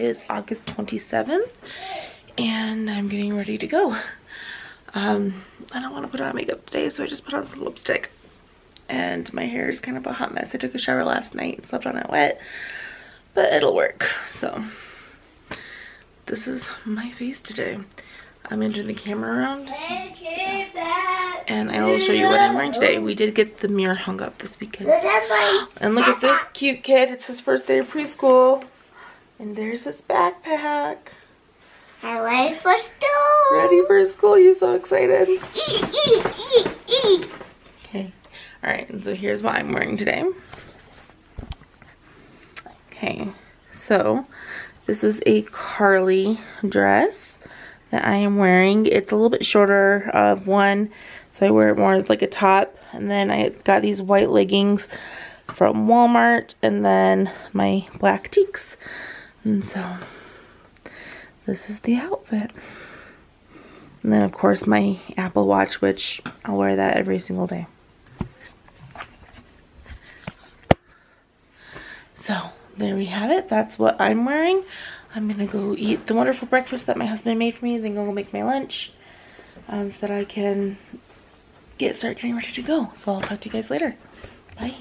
is August 27th and I'm getting ready to go. I don't want to put on makeup today, so I just put on some lipstick. And my hair is kind of a hot mess. I took a shower last night, slept on it wet, but it'll work. So this is my face today. I'm gonna turn the camera around and I will show you what I'm wearing today. We did get the mirror hung up this weekend. And look at this cute kid. It's his first day of preschool. And there's his backpack. I'm ready for school. Ready for school? You so excited? Okay. Alright, and so here's what I'm wearing today. Okay, so this is a Carly dress that I am wearing. It's a little bit shorter of one, so I wear it more as like a top. And then I got these white leggings from Walmart, and then my black cheeks. And so this is the outfit. And then of course my Apple Watch, which I'll wear that every single day. So there we have it. That's what I'm wearing. I'm gonna go eat the wonderful breakfast that my husband made for me, then go make my lunch so that I can start getting ready to go. So I'll talk to you guys later. Bye.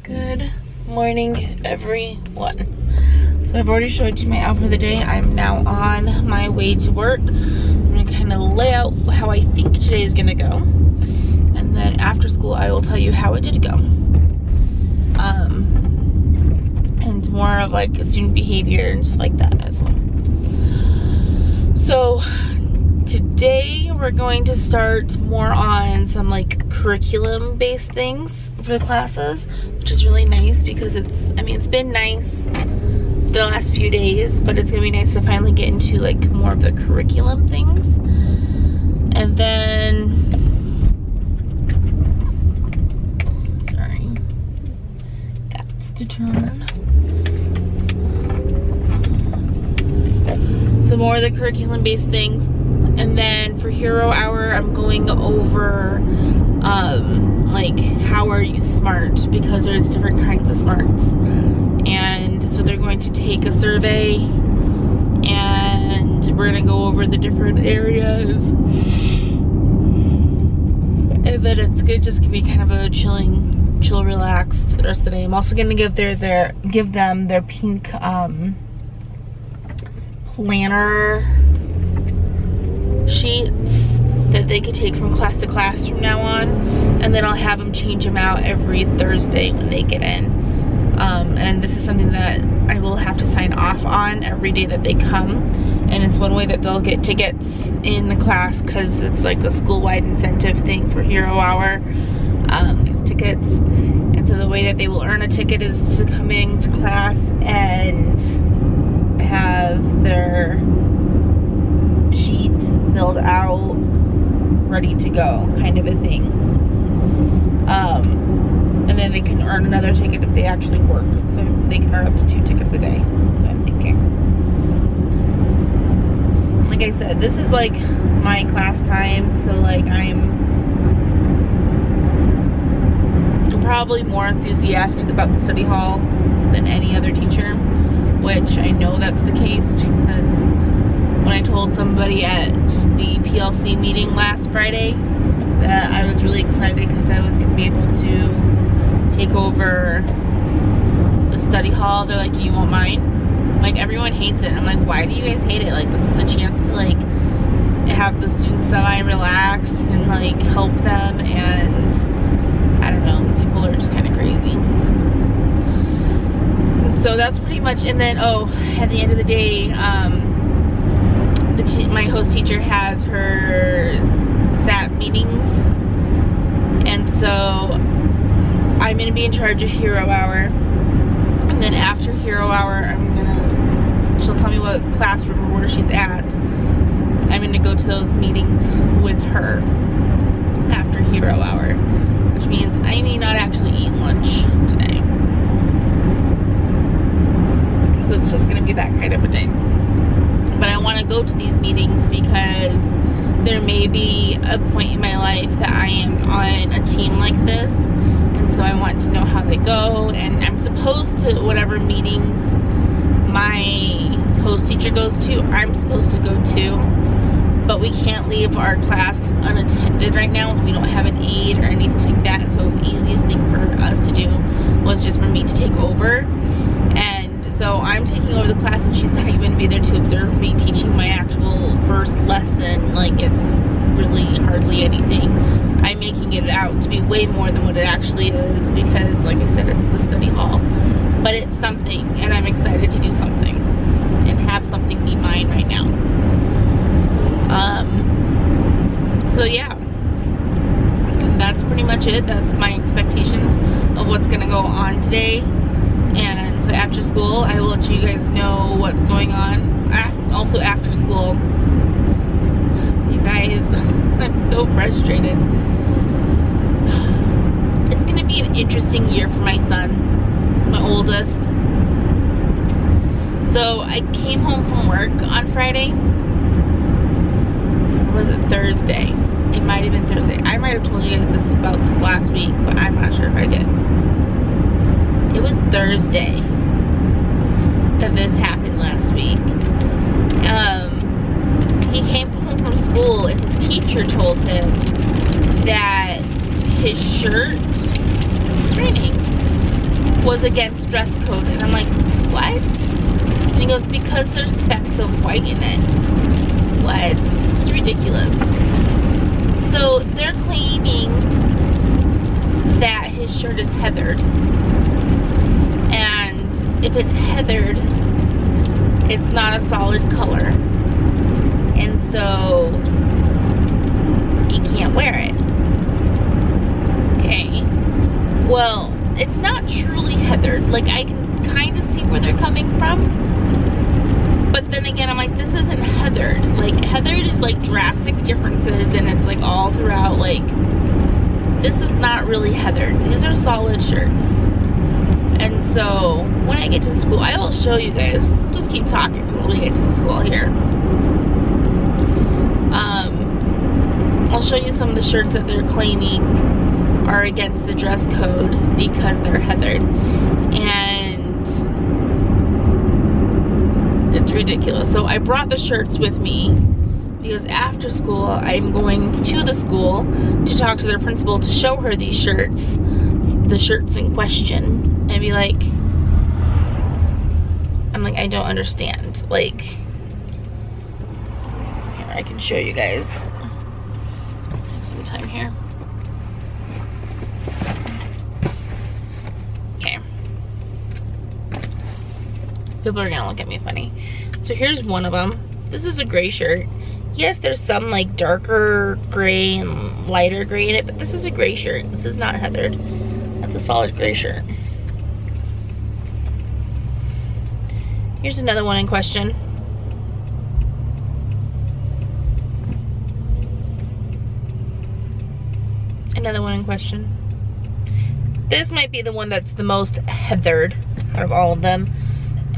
Good morning, everyone. So I've already showed you my outfit of the day. I'm now on my way to work. I'm gonna kind of lay out how I think today is gonna go. And then after school, I will tell you how it did go. And more of like student behavior and stuff like that as well. So today we're going to start more on some like curriculum based things for the classes, which is really nice because it's been nice the last few days, but it's gonna be nice to finally get into like more of the curriculum things. And then to turn. Some more of the curriculum based things. And then for Hero Hour, I'm going over like how are you smart, because there's different kinds of smarts. And so they're going to take a survey and we're gonna go over the different areas. And then it's good, just gonna be kind of a chill, relaxed the rest of the day. I'm also gonna give them their pink planner sheets that they could take from class to class from now on, and then I'll have them change them out every Thursday when they get in. And this is something that I will have to sign off on every day that they come, and it's one way that they'll get tickets in the class, because it's like the school-wide incentive thing for Hero Hour. These tickets, and so the way that they will earn a ticket is to come into class and have their sheet filled out, ready to go, kind of a thing. And then they can earn another ticket if they actually work, so they can earn up to 2 tickets a day. So I'm thinking, like I said, this is like my class time, so like I'm probably more enthusiastic about the study hall than any other teacher, which I know that's the case because when I told somebody at the PLC meeting last Friday that I was really excited because I was going to be able to take over the study hall, they're like, do you want mine? Like, everyone hates it. I'm like, why do you guys hate it? Like, this is a chance to like have the students semi-relax and like help them, and I don't know, people are just kind of crazy. And so that's pretty much, and then, at the end of the day, my host teacher has her SAT meetings, and so I'm going to be in charge of Hero Hour, and then after Hero Hour, she'll tell me what classroom or where she's at. I'm going to go to those meetings with her after Hero Hour, which means I may not actually eat lunch today. So it's just gonna be that kind of a day. But I want to go to these meetings because there may be a point in my life that I am on a team like this, and so I want to know how they go, and I'm supposed to, whatever meetings my host teacher goes to, I'm supposed to go to, but we can't leave our class unattended right now. We don't have an aide or anything like that, so the easiest thing for us to do was just for me to take over. And so I'm taking over the class, and she's not even going to be there to observe me teaching my actual first lesson. Like, it's really hardly anything. I'm making it out to be way more than what it actually is, because like I said, it's the study hall. But it's something, and I'm excited to do something and have something be mine right now. So yeah, that's pretty much it. That's my expectations of what's gonna go on today. And so after school, I will let you guys know what's going on. Also after school, you guys, I'm so frustrated. It's gonna be an interesting year for my son, my oldest. So I came home from work on Friday. Or was it Thursday? It might have been Thursday. I might have told you guys about this last week, but I'm not sure if I did. It was Thursday that this happened last week. He came home from school, and his teacher told him that his shirt, training, was against dress code. And I'm like, what? And he goes, because there's specks of white in it. What? This is ridiculous. So they're claiming that his shirt is heathered. And if it's heathered, it's not a solid color. And so he can't wear it. Okay. Well, it's not truly heathered. Like, I can kind of see where they're coming from. But then again, I'm like, this isn't heathered. Like, heathered is like drastic differences, and it's like all throughout. Like, this is not really heathered. These are solid shirts. And so when I get to the school, I will show you guys. We'll just keep talking until we get to the school here. I'll show you some of the shirts that they're claiming are against the dress code because they're heathered. And it's ridiculous. So I brought the shirts with me because after school, I'm going to the school to talk to their principal to show her these shirts, the shirts in question, and be like, I'm like, I don't understand. Like, here, I can show you guys. I have some time here. Okay. People are gonna look at me funny. So here's one of them. This is a gray shirt. Yes, there's some like darker gray and lighter gray in it, but this is a gray shirt. This is not heathered. That's a solid gray shirt. Here's another one in question. Another one in question. This might be the one that's the most heathered out of all of them.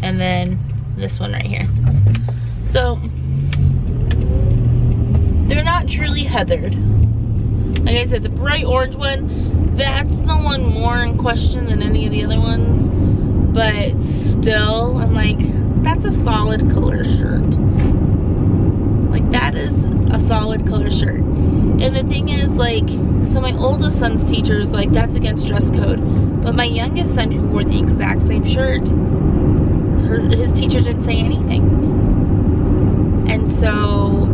And then this one right here. So, they're not truly heathered. Like I said, the bright orange one, that's the one more in question than any of the other ones. But still, I'm like, that's a solid color shirt. Like, that is a solid color shirt. And the thing is, like, so my oldest son's teacher is like, that's against dress code. But my youngest son, who wore the exact same shirt, his teacher didn't say anything. And so,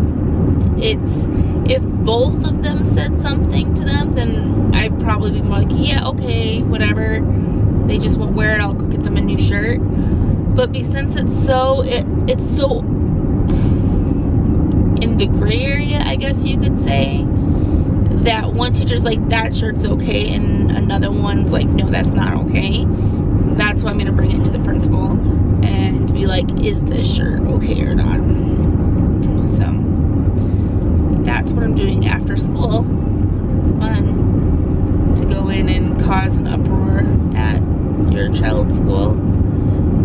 if both of them said something to them, then I'd probably be more like, yeah, okay, whatever. They just won't wear it, I'll go get them a new shirt. But since it's so in the gray area, I guess you could say, that one teacher's like, that shirt's okay, and another one's like, no, that's not okay. That's why I'm gonna bring it to the principal and be like, is this shirt okay or not? So that's what I'm doing after school. It's fun to go in and cause an uproar at your child's school.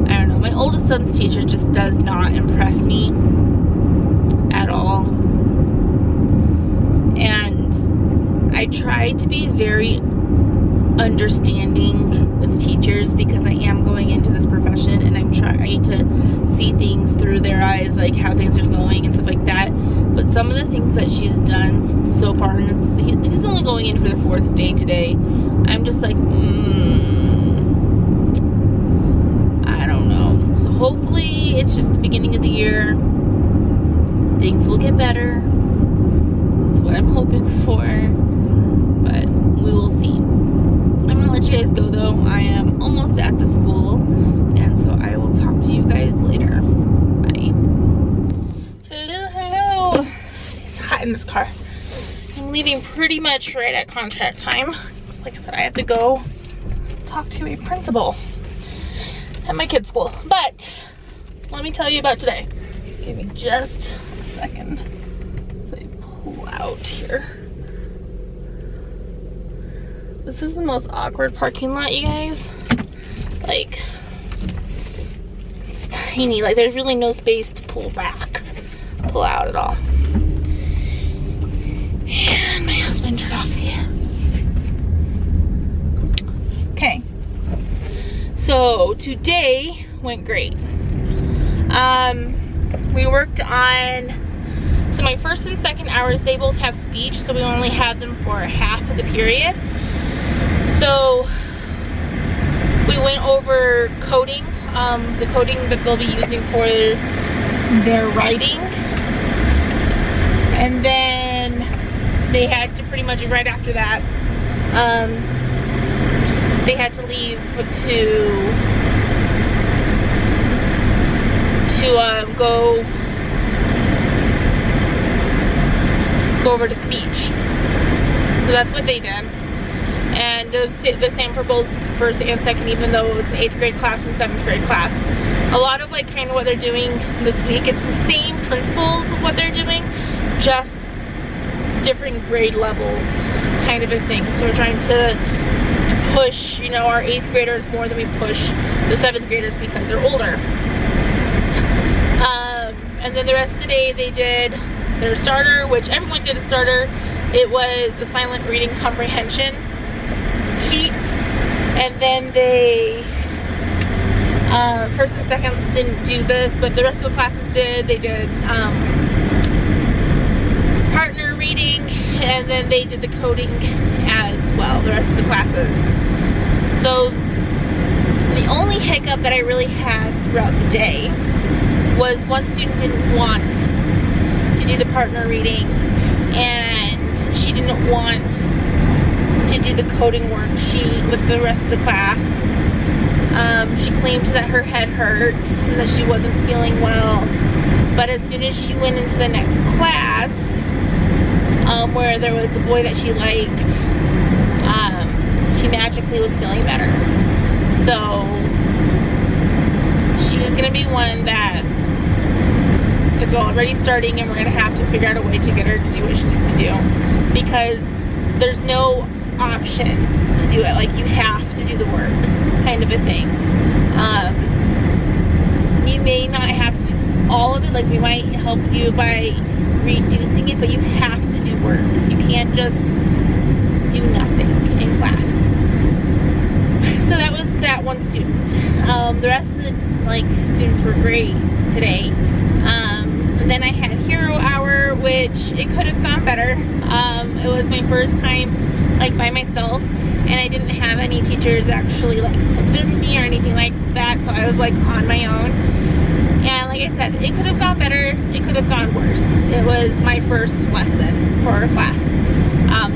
I don't know, my oldest son's teacher just does not impress me at all. And I try to be very understanding with teachers, because I am going into this profession and I'm trying to see things through their eyes, like how things are going and stuff like that. But some of the things that she's done so far, and he's only going in for the 4th day today, I'm just like, I don't know. So hopefully it's just the beginning of the year. Things will get better. That's what I'm hoping for. But we will see. I'm gonna let you guys go though. I am almost at the school, and so I will talk to you guys later. Bye. Hello, hello. It's hot in this car. I'm leaving pretty much right at contact time. Like I said, I have to go talk to a principal at my kid's school. But let me tell you about today. Give me just a second as I pull out here. This is the most awkward parking lot, you guys. Like, it's tiny. Like, there's really no space to pull out at all. And my husband turned off here. Okay. So today went great. We worked on, so my first and second hours, they both have speech, so we only have them for half of the period. So we went over coding, the coding that they'll be using for their writing. And then they had to pretty much, right after that, they had to leave to go over to speech. So that's what they did. And it was the same for both first and second, even though it was an 8th grade class and 7th grade class. A lot of like kind of what they're doing this week, it's the same principles of what they're doing, just different grade levels kind of a thing. So we're trying to push, you know, our 8th graders more than we push the 7th graders because they're older. And then the rest of the day they did their starter, which everyone did a starter. It was a silent reading comprehension sheet. And then they, first and second didn't do this, but the rest of the classes did. They did partner reading, and then they did the coding as well, the rest of the classes. So the only hiccup that I really had throughout the day was one student didn't want to do the partner reading, and she didn't want to do the coding worksheet with the rest of the class. She claimed that her head hurt and that she wasn't feeling well, but as soon as she went into the next class, where there was a boy that she liked, she magically was feeling better. So she's gonna be one that it's already starting, and we're gonna have to figure out a way to get her to do what she needs to do, because there's no option to do it. Like, you have to do the work kind of a thing. You may not have to do all of it, like we might help you by reducing it, but you have to do work. You can't just do nothing in class. So that was that one student. The rest of the students were great today. And then I had hero hour, which it could have gone better. It was my first time by myself, and I didn't have any teachers actually observing me or anything like that, so I was on my own. And like I said, it could have gone better, it could have gone worse. It was my first lesson for a class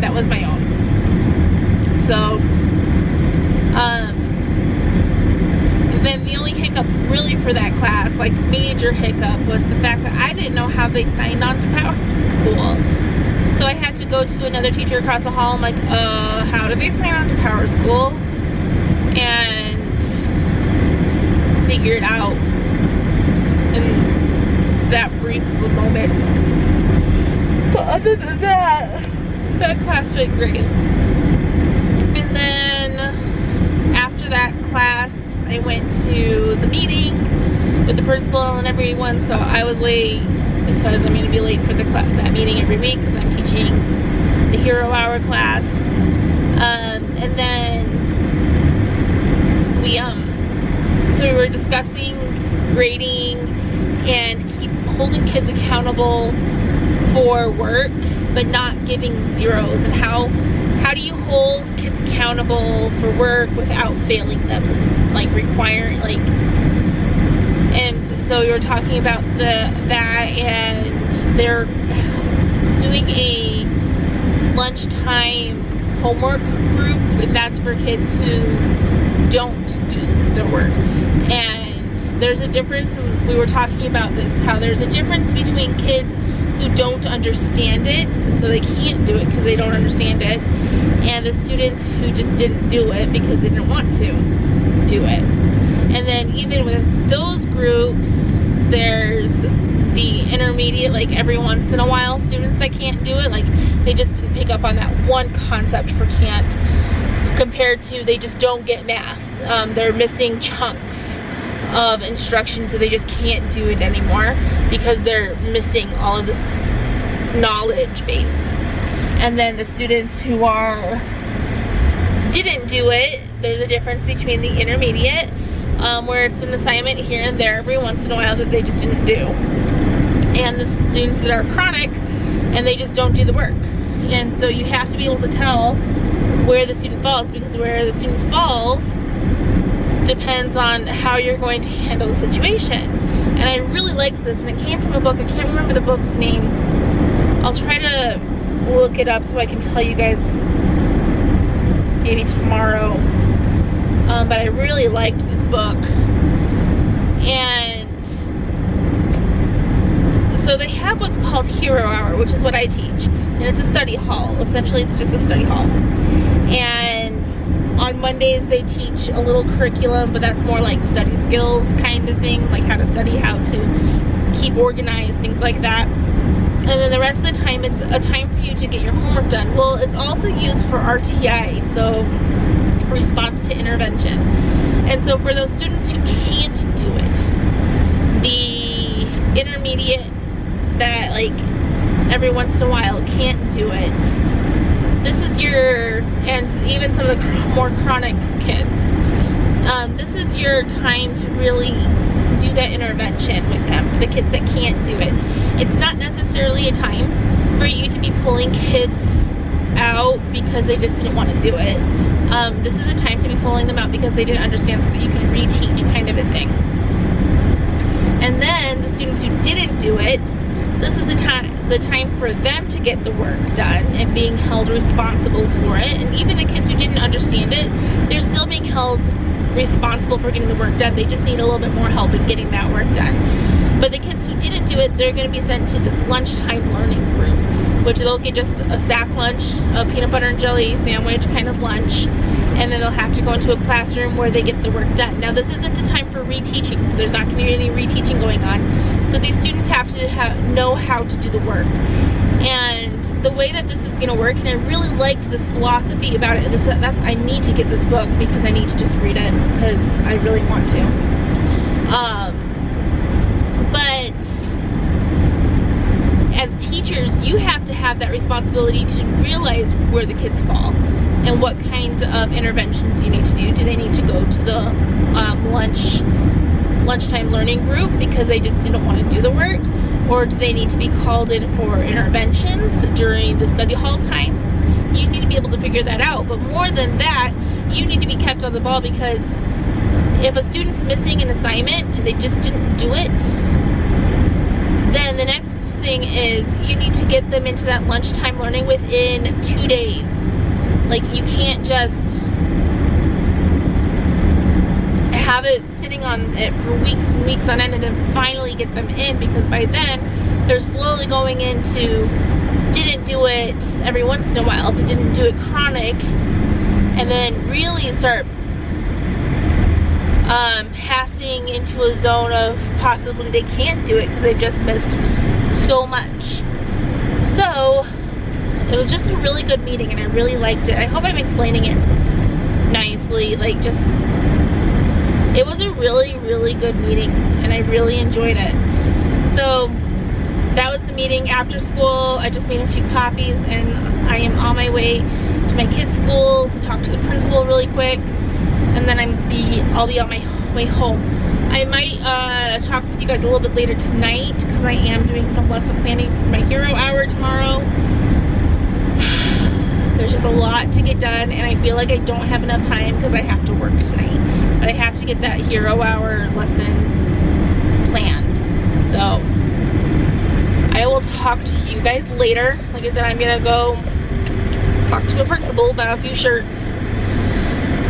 that was my own. So then the only hiccup really for that class, major hiccup, was the fact that I didn't know how they signed on to Power School. So I had to go to another teacher across the hall. I'm like, how do they sign on to Power School? And figure it out in that brief of a moment. But other than that, that class went great. And then after that class, I went to the meeting with the principal and everyone, so I was late because I'm going to be late for that meeting every week because I'm teaching the Hero Hour class. And then we were discussing grading and holding kids accountable for work, but not giving zeros, and how do you hold kids accountable for work without failing them, like requiring, like, and so we were talking about that, and they're doing a lunchtime homework group, and that's for kids who don't do their work. And there's a difference, we were talking about this, how there's a difference between kids who don't understand it, and so they can't do it because they don't understand it, and the students who just didn't do it because they didn't want to do it. And then even with those groups, there's the intermediate, like every once in a while students that can't do it, like they just didn't pick up on that one concept for can't, compared to they just don't get math. They're missing chunks of instruction, so they just can't do it anymore because they're missing all of this knowledge base. And then the students who didn't do it, there's a difference between the intermediate, where it's an assignment here and there every once in a while that they just didn't do, and the students that are chronic and they just don't do the work. And so you have to be able to tell where the student falls, because where the student falls depends on how you're going to handle the situation. And I really liked this, and it came from a book. I can't remember the book's name. I'll try to look it up so I can tell you guys maybe tomorrow. But I really liked this book. And so they have what's called Hero Hour, which is what I teach. And it's a study hall. Essentially, it's just a study hall. And on Mondays, they teach a little curriculum, but that's more like study skills kind of thing, like how to study, how to keep organized, things like that. And then the rest of the time, it's a time for you to get your homework done. Well, it's also used for RTI, so response to intervention. And so for those students who can't do it, the intermediate that like every once in a while can't do it, this is your, and even some of the more chronic kids, this is your time to really do that intervention with them, for the kids that can't do it. It's not necessarily a time for you to be pulling kids out because they just didn't want to do it. This is a time to be pulling them out because they didn't understand, so that you could reteach, kind of a thing. And then the students who didn't do it, this is the time for them to get the work done and being held responsible for it. And even the kids who didn't understand it, they're still being held responsible for getting the work done. They just need a little bit more help in getting that work done. But the kids who didn't do it, they're going to be sent to this lunchtime learning group, which they'll get just a sack lunch, a peanut butter and jelly sandwich kind of lunch, and then they'll have to go into a classroom where they get the work done. Now, this isn't a time for reteaching, so there's not going to be any reteaching going on. So these students have to know how to do the work. And the way that this is going to work, and I really liked this philosophy about it, I need to get this book because I need to just read it because I really want to. But as teachers, you have to have that responsibility to realize where the kids fall and what kind of interventions you need to do. Do they need to go to the lunchtime learning group because they just didn't want to do the work? Or do they need to be called in for interventions during the study hall time? You need to be able to figure that out. But more than that, you need to be kept on the ball, because if a student's missing an assignment and they just didn't do it, then the next thing is you need to get them into that lunchtime learning within 2 days. Like, you can't just have it sitting on it for weeks and weeks on end and then finally get them in, because by then they're slowly going into didn't do it every once in a while to didn't do it chronic, and then really start passing into a zone of possibly they can't do it because they've just missed so much. So it was just a really good meeting and I really liked it. I hope I'm explaining it nicely. Like, just, it was a really, really good meeting and I really enjoyed it. So that was the meeting. After school, I just made a few copies and I am on my way to my kids' school to talk to the principal really quick. and then I'll be on my way home. I might talk with you guys a little bit later tonight because I am doing some lesson planning for my hero hour tomorrow. There's just a lot to get done, and I feel like I don't have enough time because I have to work tonight. But I have to get that hero hour lesson planned. So I will talk to you guys later. Like I said, I'm gonna go talk to a principal about a few shirts,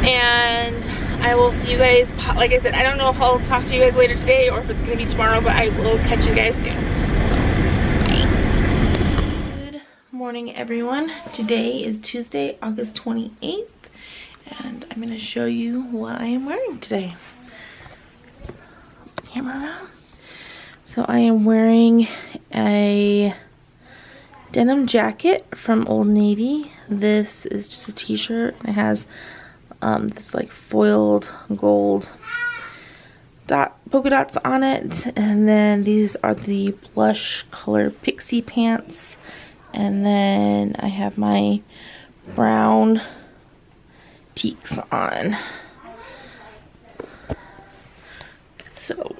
and I will see you guys. Like I said, I don't know if I'll talk to you guys later today or if it's gonna be tomorrow, but I will catch you guys soon. So bye. Good morning, everyone. Today is Tuesday, August 28th, and I'm gonna show you what I am wearing today. Camera around. So I am wearing a denim jacket from Old Navy. This is just a t-shirt. It has this like foiled gold polka dots on it, and then these are the blush color pixie pants, and then I have my brown teaks on. So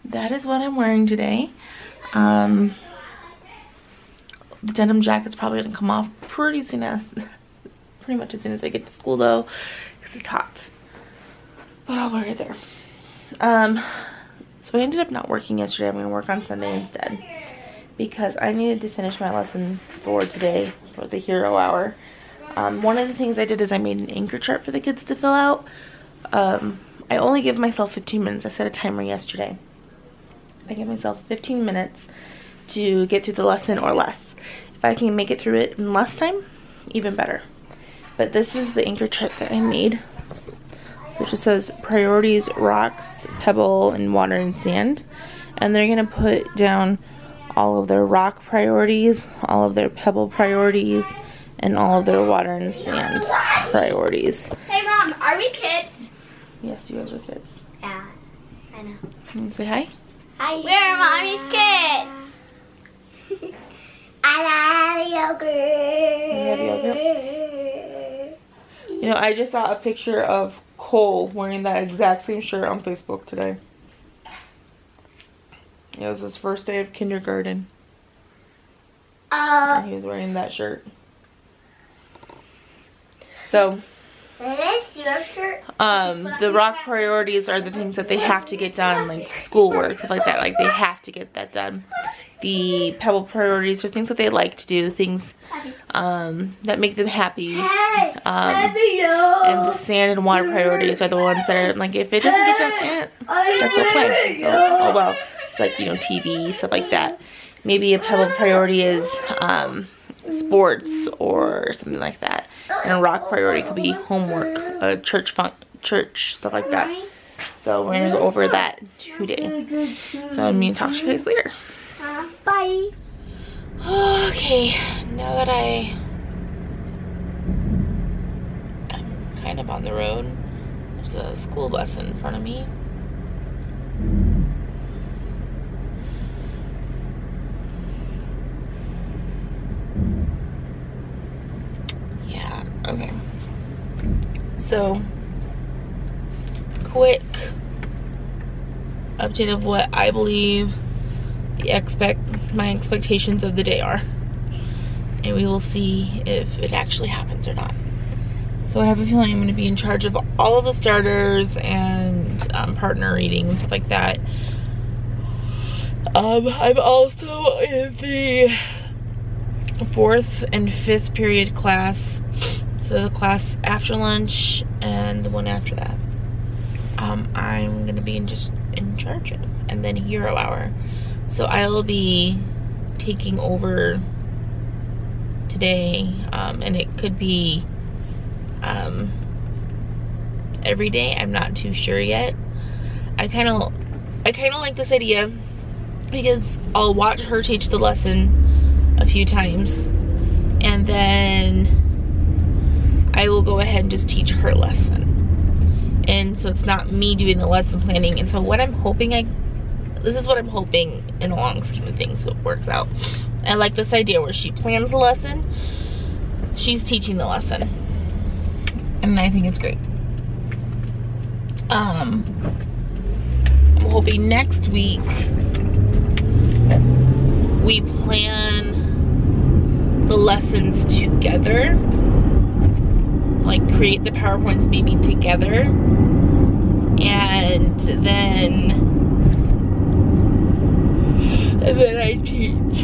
that is what I'm wearing today. The denim jacket's probably gonna come off pretty much as soon as I get to school though, because it's hot. But I'll wear it there. So I ended up not working yesterday. I'm gonna work on Sunday instead because I needed to finish my lesson for today for the hero hour. One of the things I did is I made an anchor chart for the kids to fill out. I only give myself 15 minutes. I set a timer yesterday. I give myself 15 minutes to get through the lesson or less. If I can make it through it in less time, even better. But this is the anchor chart that I made. So it just says priorities, rocks, pebble, and water and sand. And they're gonna put down all of their rock priorities, all of their pebble priorities, and all of their water and sand priorities. Hey Mom, are we kids? Yes, you guys are kids. Yeah, I know. You want to say hi? Hi. We're Mommy's kids. I love yogurt. You have yogurt? You know, I just saw a picture of Cole wearing that exact same shirt on Facebook today. It was his first day of kindergarten. And he was wearing that shirt. So, is your shirt? the rock priorities are the things that they have to get done, like schoolwork, stuff like that. Like, they have to get that done. The pebble priorities are things that they like to do, things that make them happy. And the sand and water priorities are the ones that are like, if it doesn't get done, that's okay. So, oh well. It's like, you know, TV, stuff like that. Maybe a pebble priority is sports or something like that. And a rock priority could be homework, church, stuff like that. So we're gonna go over that today. So I'm gonna talk to you guys later. Bye. Okay, now that I am kind of on the road, there's a school bus in front of me. Yeah, okay. So, quick update of what I believe my expectations of the day are, and we will see if it actually happens or not. So I have a feeling I'm going to be in charge of all of the starters and partner reading and stuff like that. I'm also in the 4th and 5th period class, so the class after lunch and the one after that. I'm going to be in charge of, and then hero hour. So I'll be taking over today, and it could be every day. I'm not too sure yet. I kind of like this idea because I'll watch her teach the lesson a few times, and then I will go ahead and just teach her lesson. And so it's not me doing the lesson planning. And so what I'm hoping this is what I'm hoping in a long scheme of things, so it works out. I like this idea where she plans the lesson, she's teaching the lesson. and I think it's great. I'm hoping next week we plan the lessons together, like create the PowerPoints maybe together, and then I teach.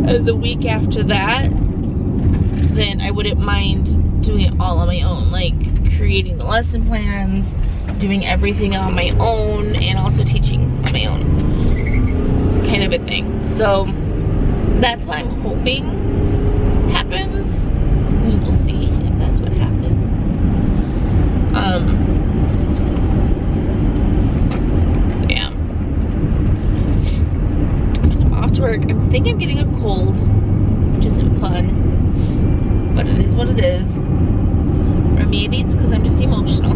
And the week after that, then I wouldn't mind doing it all on my own, like creating the lesson plans, doing everything on my own, and also teaching on my own, kind of a thing. So that's what I'm hoping happens. We will see if that's what happens. So yeah, I'm off to work. I think I'm getting a cold, which isn't fun, but it is what it is. Or maybe it's because I'm just emotional.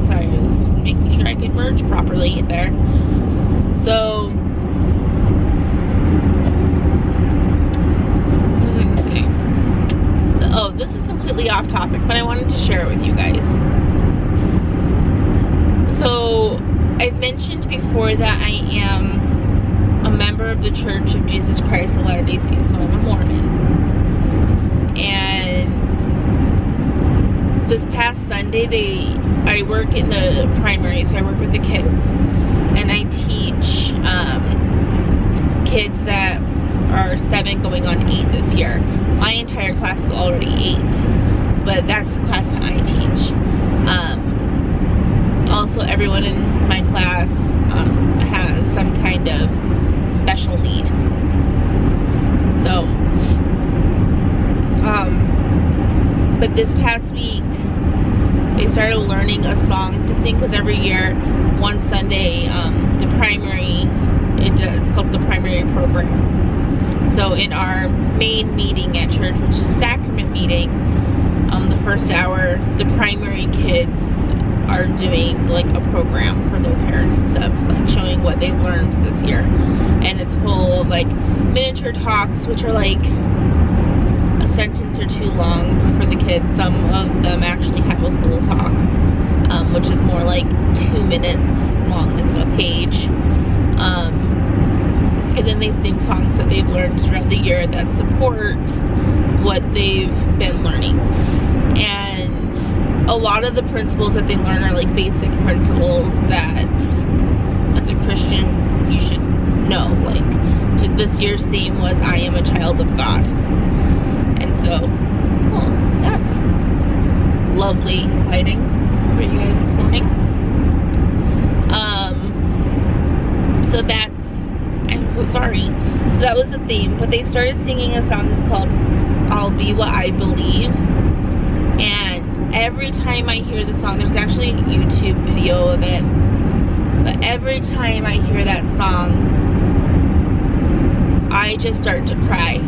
Sorry, I was making sure I could merge properly there. So, what was I gonna say? Oh, this is completely off topic, but I wanted to share it with you guys. So, I've mentioned before that I am a member of the Church of Jesus Christ of Latter-day Saints, so I'm a Mormon. And this past Sunday, I work in the primary, so I work with the kids, and I teach kids that are 7 going on 8 this year. My entire class is already 8, but that's the class that I teach. Also, everyone in my class has some kind of special need. So, but this past week, they started learning a song to sing, because every year, one Sunday, the primary, it's called the primary program. So in our main meeting at church, which is sacrament meeting, the first hour, the primary kids are doing like a program for their parents and stuff, like showing what they've learned this year. And it's full of like miniature talks, which are like a sentence or two long for the kids. Some of them actually have a full talk, which is more like 2 minutes long, like a page. And then they sing songs that they've learned throughout the year that support what they've been learning. And a lot of the principles that they learn are like basic principles that as a Christian you should know. Like this year's theme was I am a child of God. And so, well, that's lovely lighting for you guys this morning. So that's, I'm so sorry. So that was the theme, but they started singing a song that's called I'll Be What I Believe. And every time I hear the song, there's actually a YouTube video of it, but every time I hear that song, I just start to cry.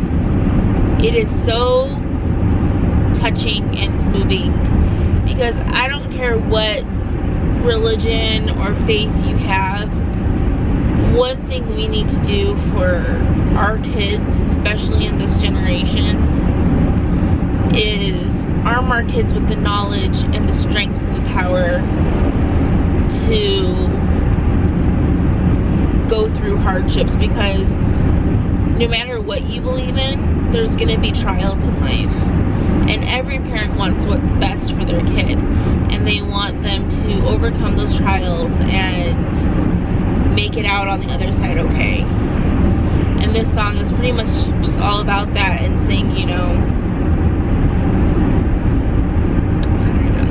It is so touching and moving, because I don't care what religion or faith you have, one thing we need to do for our kids, especially in this generation, is arm our kids with the knowledge and the strength and the power to go through hardships, because no matter what you believe in, there's going to be trials in life, and every parent wants what's best for their kid, and they want them to overcome those trials and make it out on the other side okay. And this song is pretty much just all about that, and saying, you know,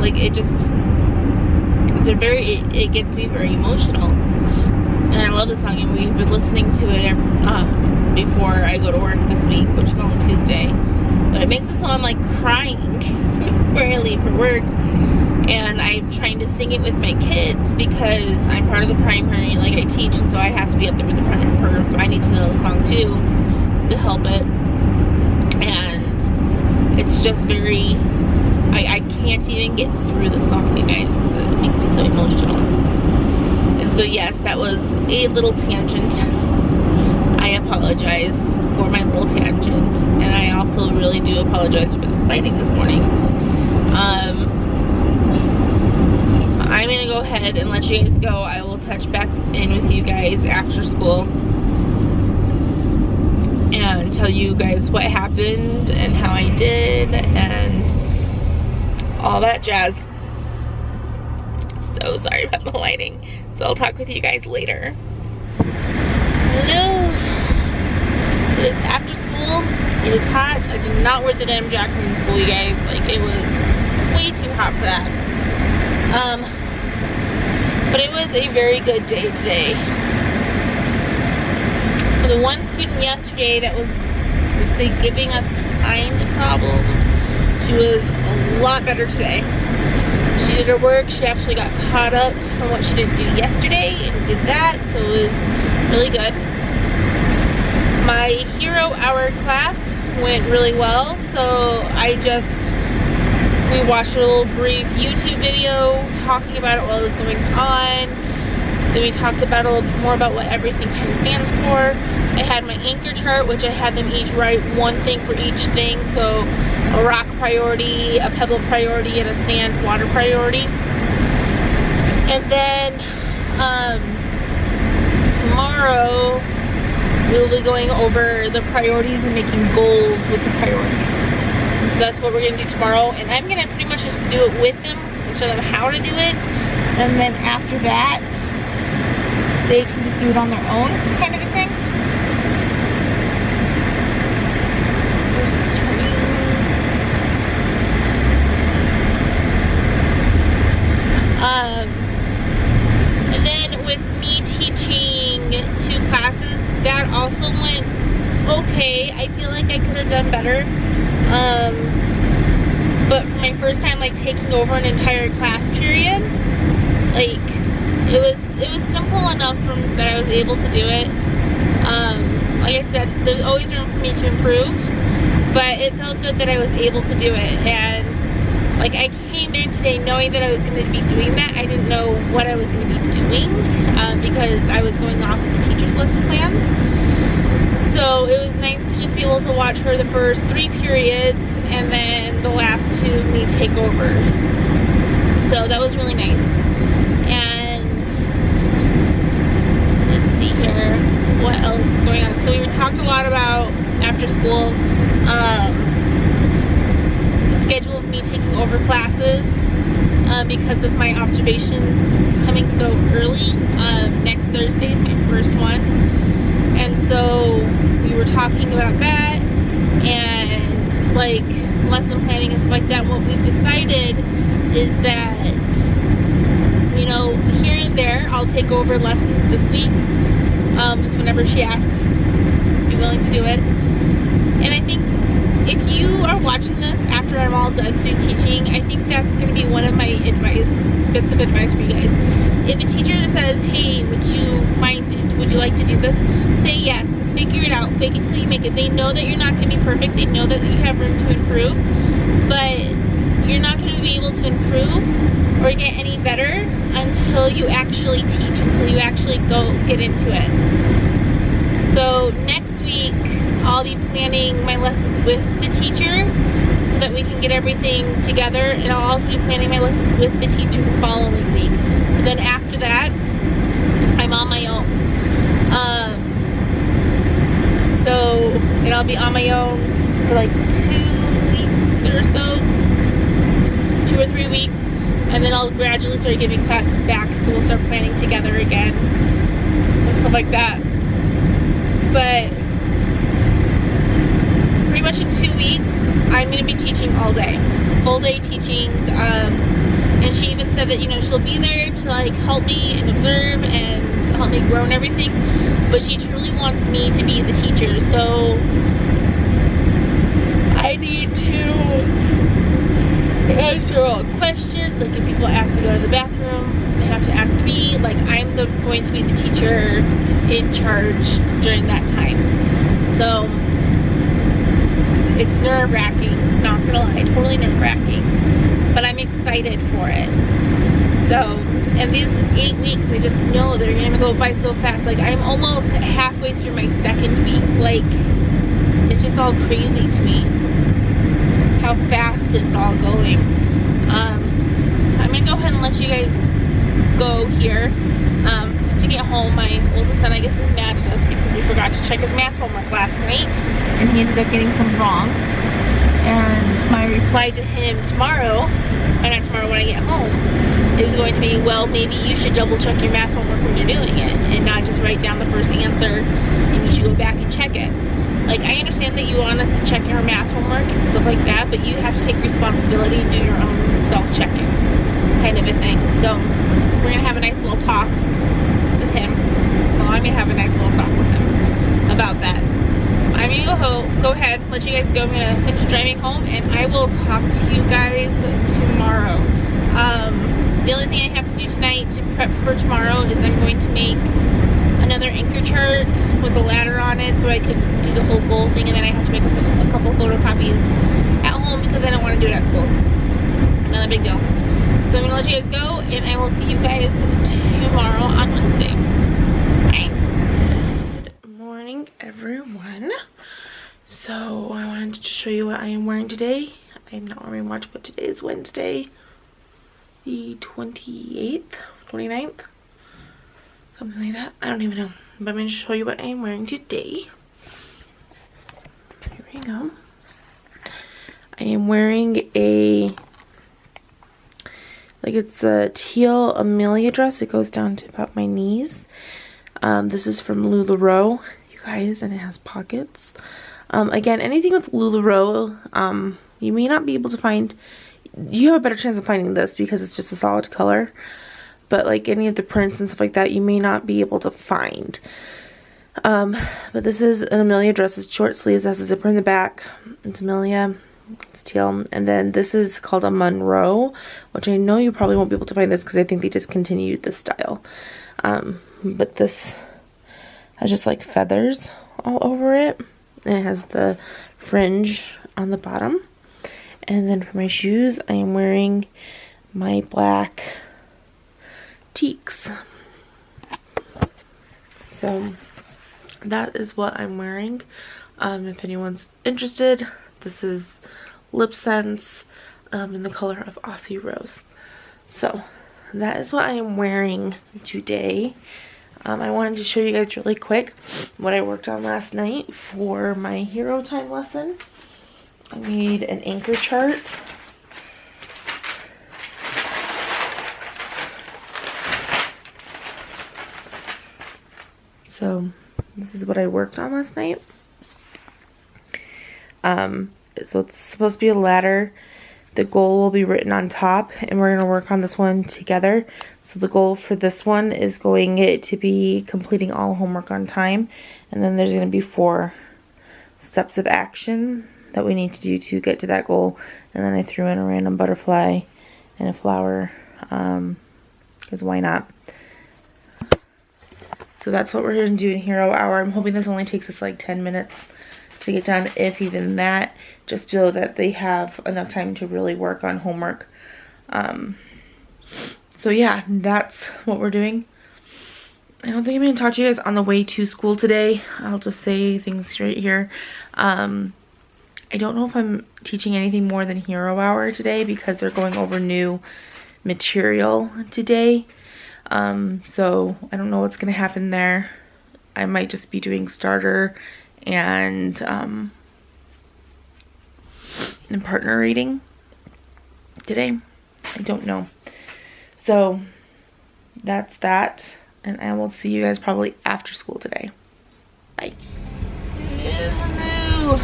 like it just, it gets me very emotional, and I love the song. And we've been listening to it before I go to work this week, which is only Tuesday, but it makes it so I'm like crying before I leave for work. And I'm trying to sing it with my kids, because I'm part of the primary, like I teach, and so I have to be up there with the primary program, so I need to know the song too to help it. And it's just very, I can't even get through the song, you guys, because it makes me so emotional. And So yes, that was a little tangent. I apologize for my little tangent, and I also really do apologize for this lighting this morning. I'm gonna go ahead and let you guys go. I will touch back in with you guys after school and tell you guys what happened and how I did and all that jazz. So sorry about the lighting. So I'll talk with you guys later. Hello. It is after school. It is hot. I did not wear the denim jacket in school, you guys. Like, it was way too hot for that. But it was a very good day today. So the one student yesterday that was, let's say, giving us kind of problems, she was a lot better today. She did her work. She actually got caught up from what she didn't do yesterday and did that, so it was really good. My hero hour class went really well, so we watched a little brief YouTube video talking about it while it was going on. Then we talked about a little bit more about what everything kind of stands for. I had my anchor chart, which I had them each write one thing for each thing. So a rock priority, a pebble priority, and a sand water priority. And then tomorrow we'll be going over the priorities and making goals with the priorities. And so that's what we're gonna do tomorrow. And I'm gonna pretty much just do it with them and show them how to do it. And then after that, they can just do it on their own, kind of a thing. And then with me teaching 2 classes, that also went okay. I feel like I could have done better. But for my first time like taking over an entire class period, like it was simple enough that I was able to do it. Like I said, there's always room for me to improve, but it felt good that I was able to do it. And like, I came in today knowing that I was going to be doing that. I didn't know what I was going to be doing because I was going off of the teacher's lesson plans. So it was nice to just be able to watch her the first 3 periods and then the last 2 me take over. So that was really nice. And let's see here, what else is going on? So we talked a lot about after school, the schedule of me taking over classes because of my observations coming so early. Next Thursday is my first one. And so we were talking about that and like lesson planning and stuff like that. What we've decided is that, you know, here and there I'll take over lessons this week, just whenever she asks, be willing to do it. And I think if you are watching this after I'm all done student teaching, I think that's going to be one of my bits of advice for you guys. If a teacher says, hey, would you like to do this? Say yes. Figure it out. Fake it till you make it. They know that you're not going to be perfect. They know that you have room to improve, but you're not going to be able to improve or get any better until you actually teach, until you actually go get into it. So next week, I'll be planning my lessons with the teacher so that we can get everything together, and I'll also be planning my lessons with the teacher the following week. But then after that, I'm on my own. And I'll be on my own for like 2 weeks or so, 2 or 3 weeks, and then I'll gradually start giving classes back, so we'll start planning together again and stuff like that. But pretty much in 2 weeks, I'm going to be teaching all day, full day teaching, and she even said that, you know, she'll be there to like help me and observe and help me grow and everything, but she truly wants me to be the teacher. So I need to answer all questions. Like if people ask to go to the bathroom, they have to ask me. Like I'm going to be the teacher in charge during that time. So it's nerve-wracking, not gonna lie, totally nerve-wracking, but I'm excited for it. So, and these 8 weeks, I just know they're gonna go by so fast. Like, I'm almost halfway through my 2nd week. Like, it's just all crazy to me how fast it's all going. I'm gonna go ahead and let you guys go here. To get home, my oldest son, I guess, is mad at us because we forgot to check his math homework last night, and he ended up getting some wrong. And my reply to him tomorrow, or not tomorrow, when I get home, is going to be, well, maybe you should double check your math homework when you're doing it and not just write down the first answer, and you should go back and check it. Like, I understand that you want us to check your math homework and stuff like that, but you have to take responsibility and do your own self-checking kind of a thing. So we're gonna have a nice little talk with him. So I'm gonna have a nice little talk with him about that. I'm gonna go ahead, let you guys go. I'm gonna finish driving home, and I will talk to you guys tomorrow. The only thing I have to do tonight to prep for tomorrow is I'm going to make another anchor chart with a ladder on it so I can do the whole goal thing, and then I have to make a couple photocopies at home because I don't want to do it at school. Another big deal. So I'm gonna let you guys go, and I will see you guys tomorrow on Wednesday. Bye. Good morning, everyone. So I wanted to just show you what I am wearing today. I am not wearing much, but today is Wednesday, the 28th, 29th, something like that. I don't even know, but I'm going to show you what I am wearing today. Here we go. I am wearing it's a teal Amelia dress. It goes down to about my knees. This is from LuLaRoe, you guys, and it has pockets. Again, anything with LuLaRoe, you may not be able to find. You have a better chance of finding this because it's just a solid color. But like any of the prints and stuff like that, you may not be able to find. But this is an Amelia dress. It's short sleeves, has a zipper in the back. It's Amelia. It's teal. And then this is called a Monroe, which I know you probably won't be able to find this because I think they discontinued this style. But this has just like feathers all over it. And it has the fringe on the bottom. And then for my shoes, I am wearing my black teaks. So that is what I'm wearing. If anyone's interested, this is Lip Sense in the color of Aussie Rose. So that is what I am wearing today. I wanted to show you guys really quick what I worked on last night for my Hero Time lesson. I made an anchor chart. So this is what I worked on last night. So it's supposed to be a ladder. The goal will be written on top, and we're going to work on this one together. So the goal for this one is going to be completing all homework on time, and then there's going to be 4 steps of action that we need to do to get to that goal. And then I threw in a random butterfly and a flower, because why not? So that's what we're going to do in Hero Hour. I'm hoping this only takes us like 10 minutes to get done, if even that, just so that they have enough time to really work on homework. So yeah, that's what we're doing. I don't think I'm going to talk to you guys on the way to school today. I'll just say things straight here. I don't know if I'm teaching anything more than Hero Hour today because they're going over new material today. So I don't know what's going to happen there. I might just be doing starter and partner reading today. I don't know. So that's that, and I will see you guys probably after school today. Bye. Hello.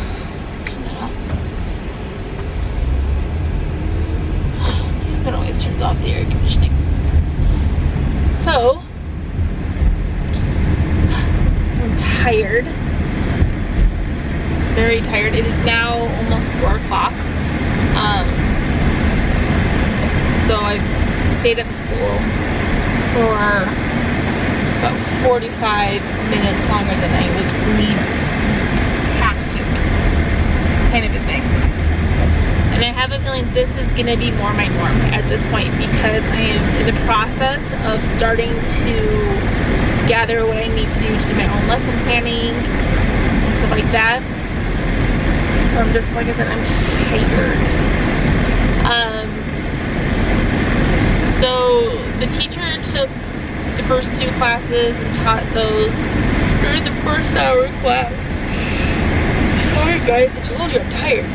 My husband always turns off the air conditioning. So I'm tired. Very tired. It is now almost 4 o'clock. So I've stayed at the school for about 45 minutes longer than I would have to. Kind of a thing. And I have a feeling this is going to be more my norm at this point, because I am in the process of starting to gather what I need to do my own lesson planning and stuff like that. So I'm just, like I said, I'm tired. So the teacher took the first 2 classes and taught those during the first hour class. Sorry guys, I told you I'm tired.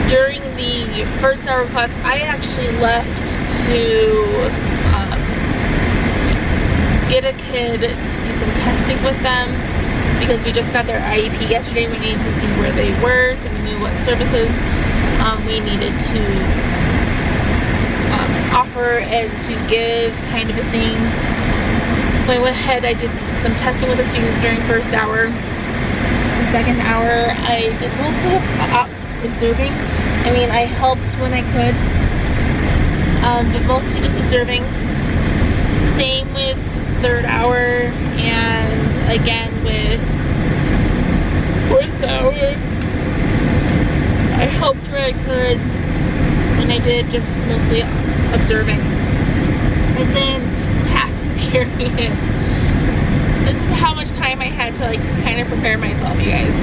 During the first hour class, I actually left to get a kid to do some testing with them, because we just got their IEP yesterday. We needed to see where they were, so we knew what services we needed to offer and to give, kind of a thing. So I went ahead, I did some testing with a student during first hour. The second hour, I did mostly observing. I mean, I helped when I could, but mostly just observing. Same with third hour, and again with fourth hour. I helped where I could, and I did just mostly observing. And then passing period. This is how much time I had to like kind of prepare myself, you guys.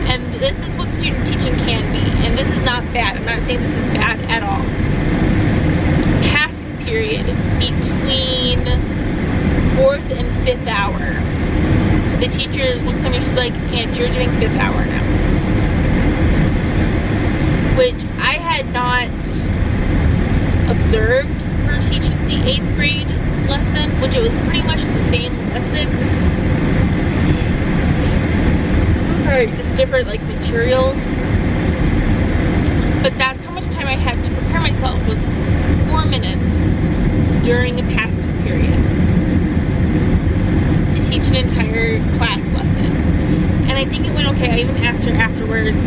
And this is what student teaching can be. And this is not bad. I'm not saying this is bad at all. Passing period between 4th and 5th hour. The teacher looks at me, she's like, "Aunt, you're doing 5th hour now." Which I had not observed her teaching the 8th grade lesson, which it was pretty much the same lesson. Sorry, just different like materials. But that's how much time I had to prepare myself, was 4 minutes during a passing period to teach an entire class lesson. And I think it went okay. I even asked her afterwards,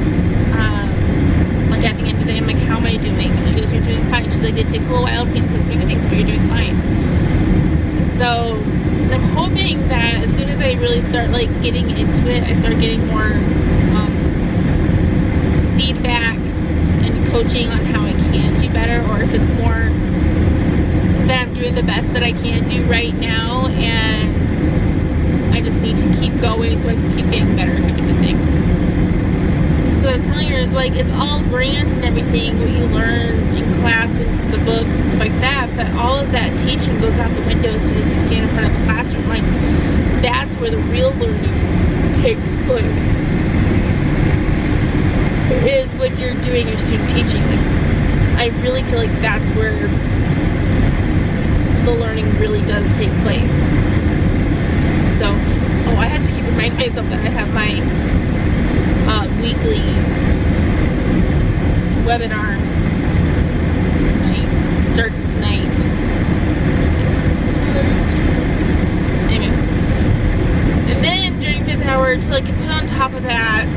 like at the end of the day, I'm like, "How am I doing?" And she goes, "You're doing fine." She's like, "It takes a little while to get into the swing of things, but you're doing fine." So I'm hoping that as soon as I really start like getting into it, I start getting more feedback and coaching on how I can do better, or if it's more that I'm doing the best that I can do right now, and I just need to keep going so I can keep getting better, kind of a thing. So I was telling her, it's like, it's all grand and everything, what you learn in class and the books and stuff like that, but all of that teaching goes out the window as soon as you stand in front of the classroom. Like, that's where the real learning takes place. Is when you're doing your student teaching. Like, I really feel like that's where the learning really does take place. So, oh, I had to keep reminding myself that I have my weekly webinar tonight. Starts tonight. Anyway. And then during 5th hour, to like put on top of that,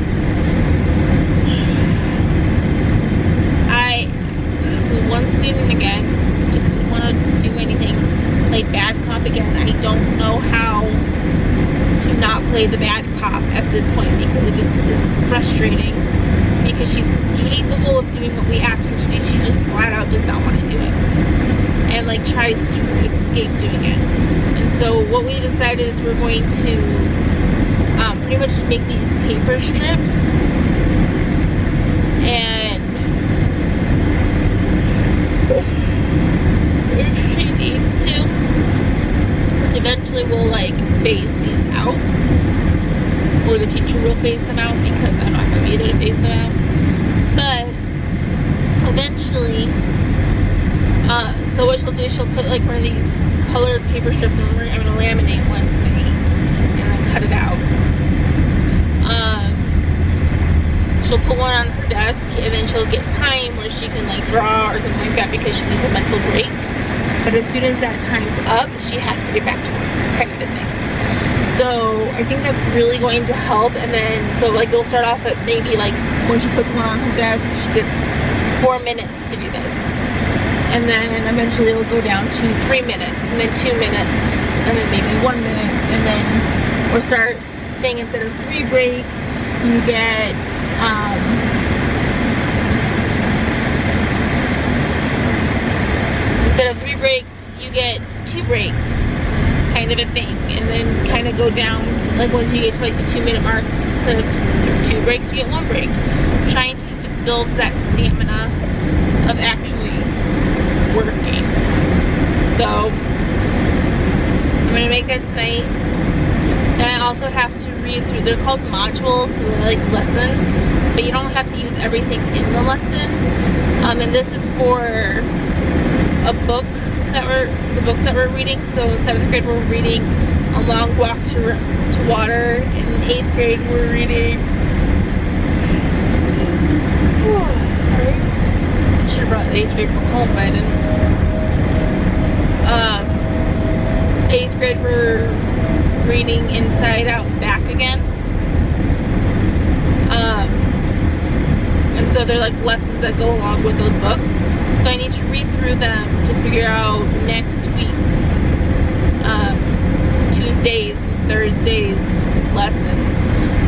one student again just didn't want to do anything, played bad cop again. I don't know how to not play the bad cop at this point, because it's frustrating, because she's capable of doing what we ask her to do. She just flat out does not want to do it, and like tries to escape doing it. And so what we decided is we're going to pretty much make these paper strips, and if she needs to, which eventually we'll like phase these out, or the teacher will phase them out, because I'm not going to be there to phase them out. But eventually, so what she'll do, she'll put like one of these colored paper strips, and I'm going to laminate one tonight and then cut it out. She'll put one on her desk, and then she'll get time where she can like draw or something like that, because she needs a mental break. But as soon as that time's up, she has to get back to work, kind of a thing. So I think that's really going to help. And then, so like it'll start off at maybe like when she puts one on her desk, she gets 4 minutes to do this. And then eventually it'll go down to 3 minutes, and then 2 minutes, and then maybe 1 minute. And then we'll start saying, instead of 3 breaks, you get breaks, you get 2 breaks, kind of a thing. And then kind of go down to, like, once you get to like the 2-minute mark to 2 breaks, you get 1 break. Trying to just build that stamina of actually working. So I'm gonna make that tonight. And I also have to read through, they're called modules, so they're like lessons, but you don't have to use everything in the lesson. And this is for a book the books that we're reading. So 7th grade we're reading A Long Walk to Water, and in 8th grade we're reading, sorry, I should have brought the 8th grade book home, but I didn't. 8th grade we're reading Inside Out Back Again. And so they're like lessons that go along with those books. So I need to read through them to figure out next week's Tuesdays and Thursdays lessons,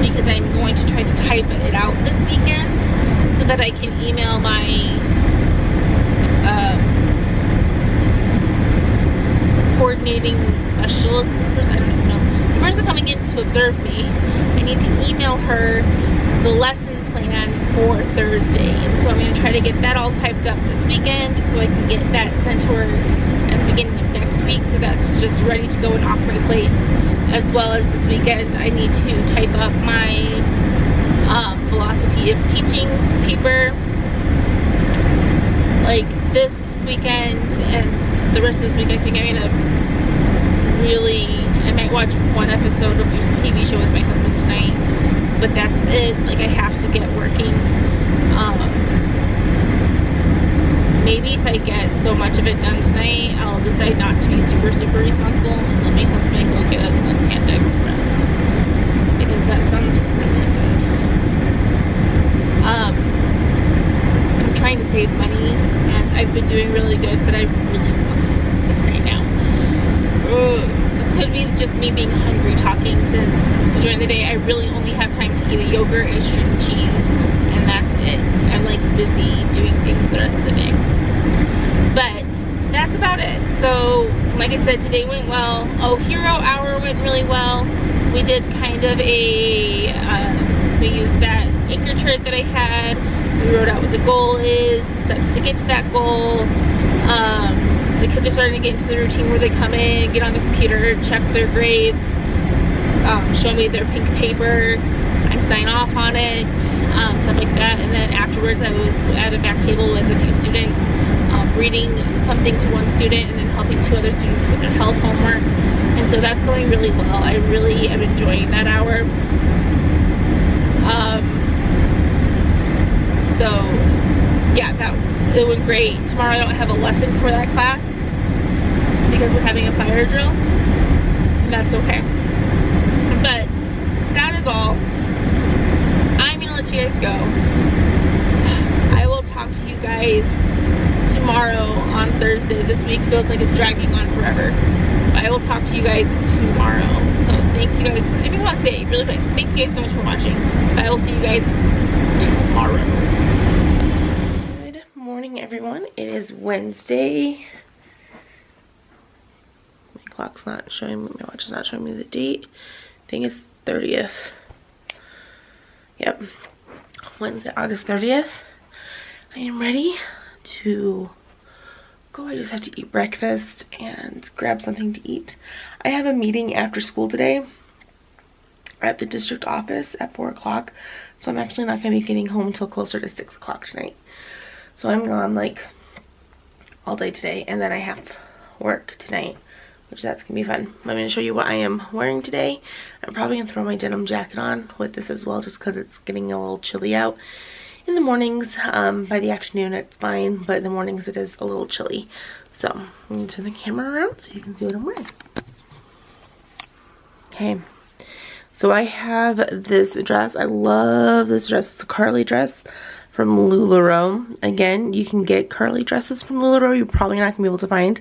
because I'm going to try to type it out this weekend so that I can email my coordinating specialist person, I don't know, the person coming in to observe me. I need to email her the lesson plan for Thursday, and so I'm going to try to get that all typed up this weekend so I can get that sent to her at the beginning of next week, so that's just ready to go and off my plate. As well as this weekend I need to type up my philosophy of teaching paper. Like this weekend and the rest of this week, I think I'm gonna I might watch 1 episode of this TV show with my husband tonight, but that's it. Like, I have to get working. Maybe if I get so much of it done tonight, I'll decide not to be super responsible and let my husband go get us some Panda Express, because that sounds really good. I'm trying to save money, and I've been doing really good, but I really want something right now. This could be just me being hungry talking, since during the day I really only have time to eat a yogurt and a string cheese, and that's it. I'm like busy doing things the rest of the day. But that's about it. So like I said, today went well. Oh, Hero Hour went really well. We did kind of a, we used that anchor chart that I had. We wrote out what the goal is, the steps to get to that goal. The kids are starting to get into the routine where they come in, get on the computer, check their grades, show me their pink paper, I sign off on it, stuff like that. And then afterwards I was at a back table with a few students, reading something to one student and then helping 2 other students with their health homework. And so that's going really well. I really am enjoying that hour. So yeah, it went great. Tomorrow I don't have a lesson for that class because we're having a fire drill, and that's okay. But that is all. I'm gonna let you guys go. I will talk to you guys tomorrow on Thursday. This week feels like it's dragging on forever. But I will talk to you guys tomorrow. So thank you guys. I just want to say really quick, thank you guys so much for watching. I will see you guys tomorrow. Good morning, everyone. It is Wednesday. My clock's not showing me, my watch is not showing me the date. I think it's 30th. Yep. Wednesday, August 30th. I am ready to go. I just have to eat breakfast and grab something to eat. I have a meeting after school today at the district office at 4 o'clock. So I'm actually not going to be getting home until closer to 6 o'clock tonight. So I'm gone like all day today, and then I have work tonight, which that's gonna be fun. I'm gonna show you what I am wearing today. I'm probably gonna throw my denim jacket on with this as well, just because it's getting a little chilly out in the mornings. By the afternoon it's fine, but in the mornings it is a little chilly. So I'm gonna turn the camera around so you can see what I'm wearing. Okay, so I have this dress. I love this dress. It's a Carly dress from LuLaRoe. Again, you can get Carly dresses from LuLaRoe. You're probably not gonna be able to find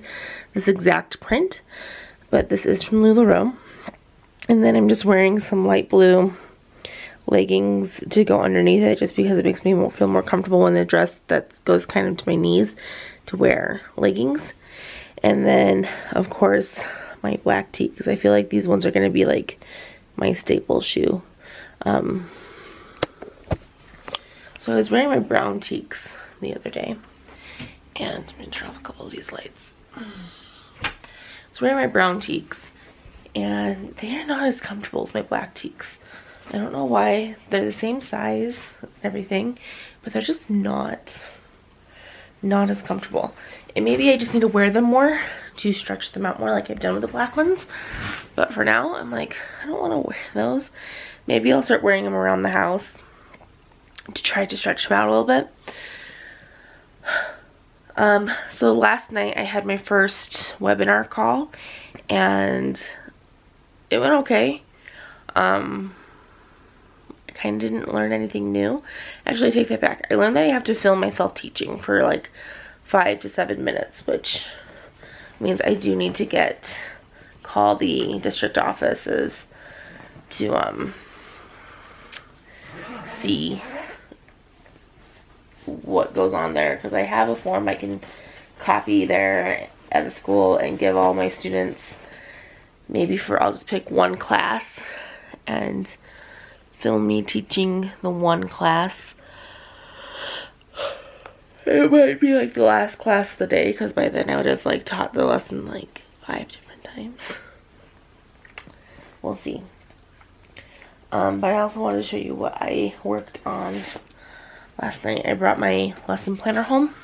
this exact print, but this is from LuLaRoe. And then I'm just wearing some light blue leggings to go underneath it, just because it makes me feel more comfortable in the dress that goes kind of to my knees to wear leggings. And then, of course, my black tee, because I feel like these ones are going to be like my staple shoe. So I was wearing my brown teaks the other day, and I'm going to turn off a couple of these lights. I was wearing my brown teaks, and they are not as comfortable as my black teaks. I don't know why. They're the same size and everything, but they're just not as comfortable. And maybe I just need to wear them more to stretch them out more like I've done with the black ones. But for now, I'm like, I don't want to wear those. Maybe I'll start wearing them around the house to try to stretch them out a little bit. So last night I had my first webinar call, and it went okay. I kind of didn't learn anything new. Actually, I take that back. I learned that I have to film myself teaching for like 5 to 7 minutes, which means I do need to call the district offices to see what goes on there, because I have a form I can copy there at the school and give all my students, maybe I'll just pick one class and film me teaching the one class. It might be like the last class of the day, because by then I would have like taught the lesson like 5 different times. We'll see. But I also wanted to show you what I worked on last night. I brought my lesson planner home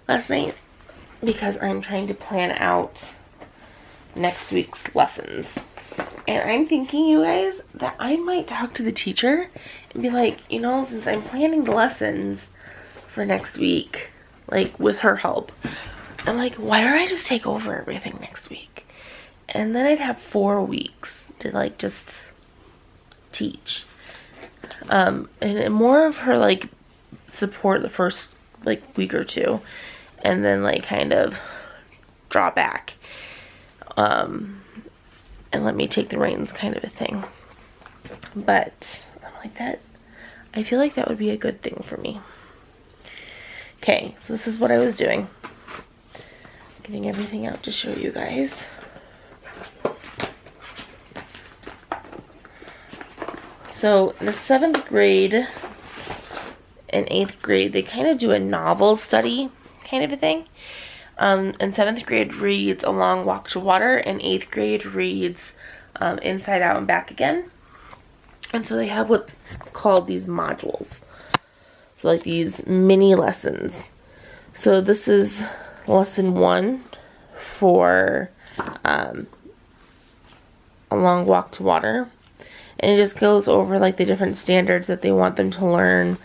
last night because I'm trying to plan out next week's lessons. And I'm thinking, you guys, that I might talk to the teacher and be like, you know, since I'm planning the lessons for next week, like with her help, I'm like, why don't I just take over everything next week? And then I'd have 4 weeks to like just teach. And more of her like support the first like week or two, and then like kind of draw back. And let me take the reins, kind of a thing. But I'm like, that, I feel like that would be a good thing for me. Okay, so this is what I was doing. Getting everything out to show you guys. So the 7th grade and 8th grade, they kind of do a novel study kind of a thing. And 7th grade reads A Long Walk to Water, and 8th grade reads Inside Out and Back Again. And so they have what's called these modules. So like these mini lessons. So this is lesson 1 for A Long Walk to Water. And it just goes over like the different standards that they want them to learn,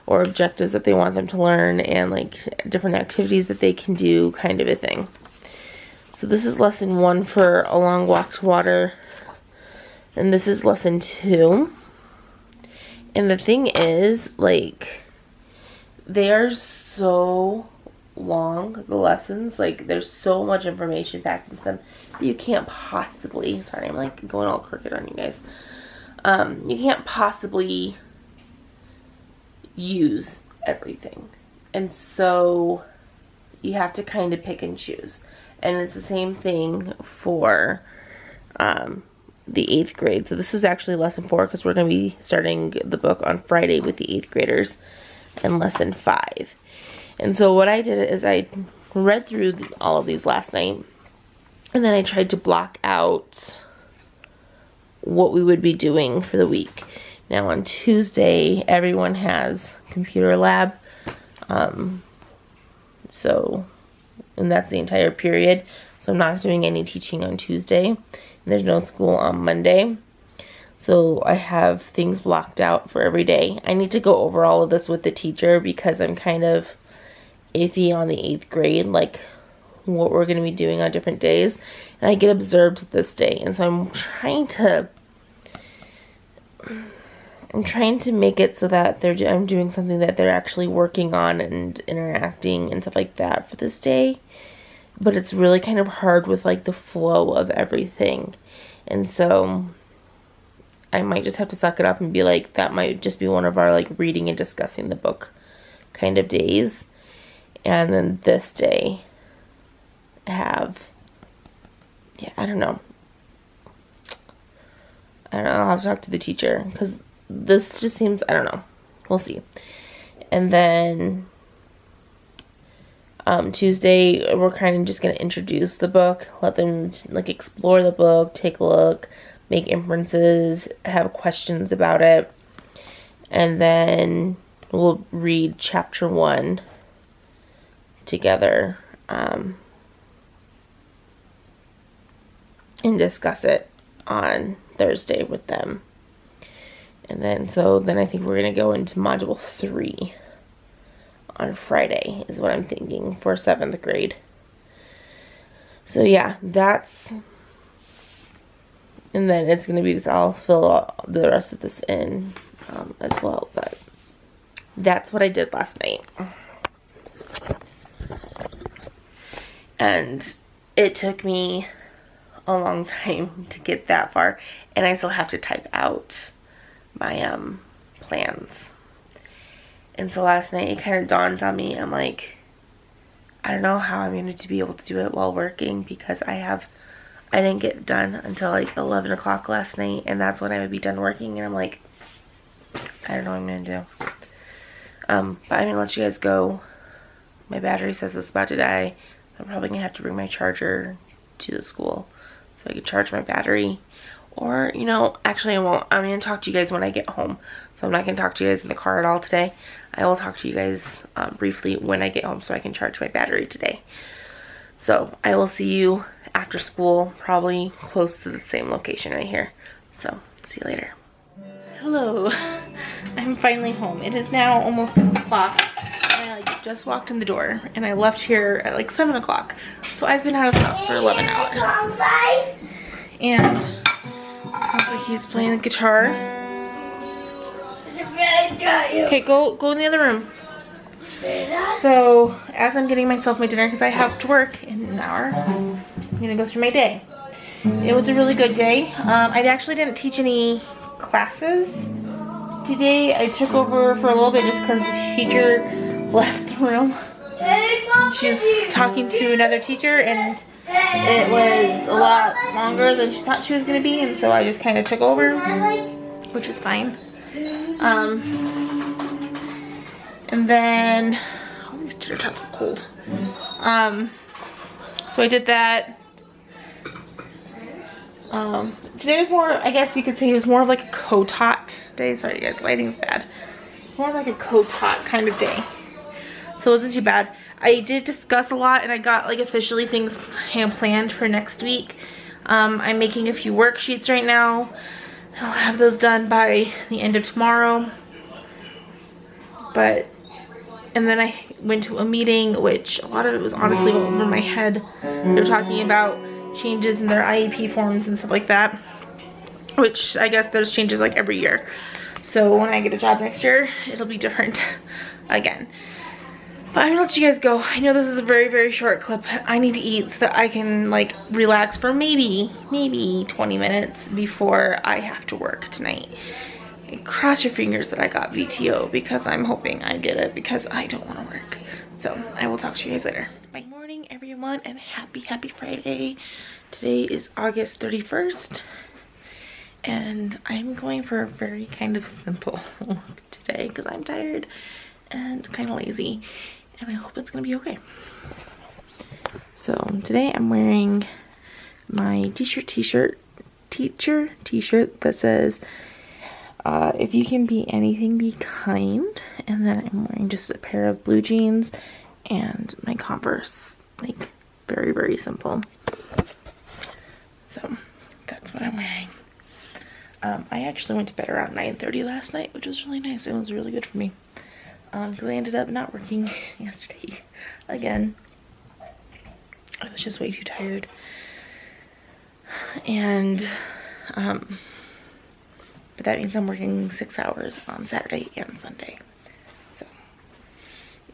or objectives that they want them to learn, and like different activities that they can do, kind of a thing. So this is lesson 1 for A Long Walk to Water, and this is lesson 2. And the thing is, like, they are so long, the lessons, like there's so much information packed into them that you can't possibly, sorry, I'm like going all crooked on you guys. You can't possibly use everything, and so you have to kind of pick and choose. And it's the same thing for the 8th grade. So this is actually lesson 4, because we're going to be starting the book on Friday with the 8th graders, and lesson 5. And so what I did is I read through all of these last night, and then I tried to block out what we would be doing for the week. Now on Tuesday, everyone has computer lab. And that's the entire period. So I'm not doing any teaching on Tuesday. And there's no school on Monday. So I have things blocked out for every day. I need to go over all of this with the teacher, because I'm kind of iffy on the 8th grade, like what we're going to be doing on different days. And I get observed this day. And so I'm trying to make it so that I'm doing something that they're actually working on and interacting and stuff like that for this day. But it's really kind of hard with like the flow of everything. And so I might just have to suck it up and be like, that might just be one of our like reading and discussing the book kind of days. And then this day have yeah, I don't know. I'll have to talk to the teacher because this just seems, I don't know. We'll see. And then Tuesday, we're kind of just going to introduce the book, let them like explore the book, take a look, make inferences, have questions about it. And then we'll read chapter 1 together and discuss it on Thursday with them. And then I think we're going to go into module 3 on Friday is what I'm thinking for 7th grade. So yeah, that's, and then it's going to be this, I'll fill the rest of this in as well, but that's what I did last night. And it took me a long time to get that far, and I still have to type out my plans. And so last night it kind of dawned on me, I'm like, I don't know how I'm going to be able to do it while working, because I didn't get done until like 11 o'clock last night, and that's when I would be done working, and I'm like, I don't know what I'm going to do. But I'm going to let you guys go. My battery says it's about to die. I'm probably going to have to bring my charger to the school so I can charge my battery. Or, you know, actually I won't. I'm going to talk to you guys when I get home. So I'm not going to talk to you guys in the car at all today. I will talk to you guys briefly when I get home so I can charge my battery today. So I will see you after school, probably close to the same location right here. So see you later. Hello. I'm finally home. It is now almost 6 o'clock. I like just walked in the door and I left here at like 7 o'clock. So I've been out of the house for 11 hours. And sounds like he's playing the guitar. Okay, go in the other room. So as I'm getting myself my dinner, because I have to work in an hour, I'm gonna go through my day. It was a really good day. I actually didn't teach any classes today. I took over for a little bit just because the teacher left the room. She was talking to another teacher and it was a lot longer than she thought she was going to be, and so I just kind of took over, which is fine. And then all these tater tots are cold. So I did that. Today was more, I guess you could say it was more of like a co-taught day. Sorry guys, lighting's bad. It's more like a co-taught kind of day. So it wasn't too bad. I did discuss a lot and I got like officially things planned for next week. I'm making a few worksheets right now. I'll have those done by the end of tomorrow. And then I went to a meeting, which a lot of it was honestly over my head. They were talking about changes in their IEP forms and stuff like that, which I guess there's changes like every year. So when I get a job next year, it'll be different again. But I'm gonna let you guys go. I know this is a very, very short clip. I need to eat so that I can like relax for maybe 20 minutes before I have to work tonight. And cross your fingers that I got VTO, because I'm hoping I get it, because I don't want to work. So I will talk to you guys later. Bye. Good morning everyone, and happy Friday. Today is August 31st. And I'm going for a very kind of simple look today because I'm tired and kind of lazy, and I hope it's gonna be okay. So today I'm wearing my teacher t-shirt that says if you can be anything, be kind. And then I'm wearing just a pair of blue jeans and my Converse, like very, very simple. So that's what I'm wearing. I actually went to bed around 9:30 last night, which was really nice. It was really good for me. Because I ended up not working yesterday again. I was just way too tired. And but that means I'm working 6 hours on Saturday and Sunday. So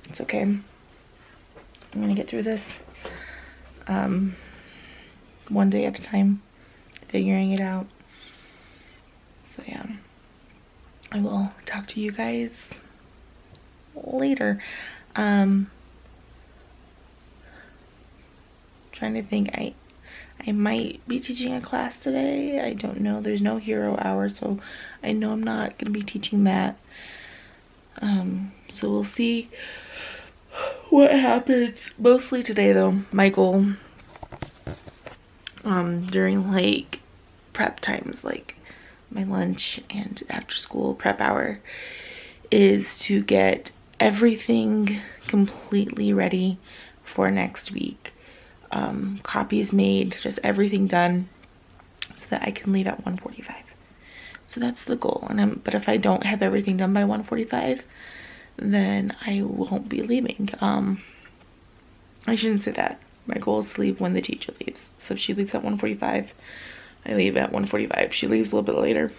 it's okay. I'm gonna get through this one day at a time, figuring it out. So yeah, I will talk to you guys later. Trying to think, I might be teaching a class today. I don't know. There's no hero hour, so I know I'm not going to be teaching that. So we'll see what happens. Mostly today though, my goal during like prep times, like my lunch and after school prep hour, is to get everything completely ready for next week. Copies made, just everything done, so that I can leave at 1:45. So that's the goal. But if I don't have everything done by 1:45, then I won't be leaving. I shouldn't say that. My goal is to leave when the teacher leaves. So if she leaves at 1:45, I leave at 1:45. She leaves a little bit later,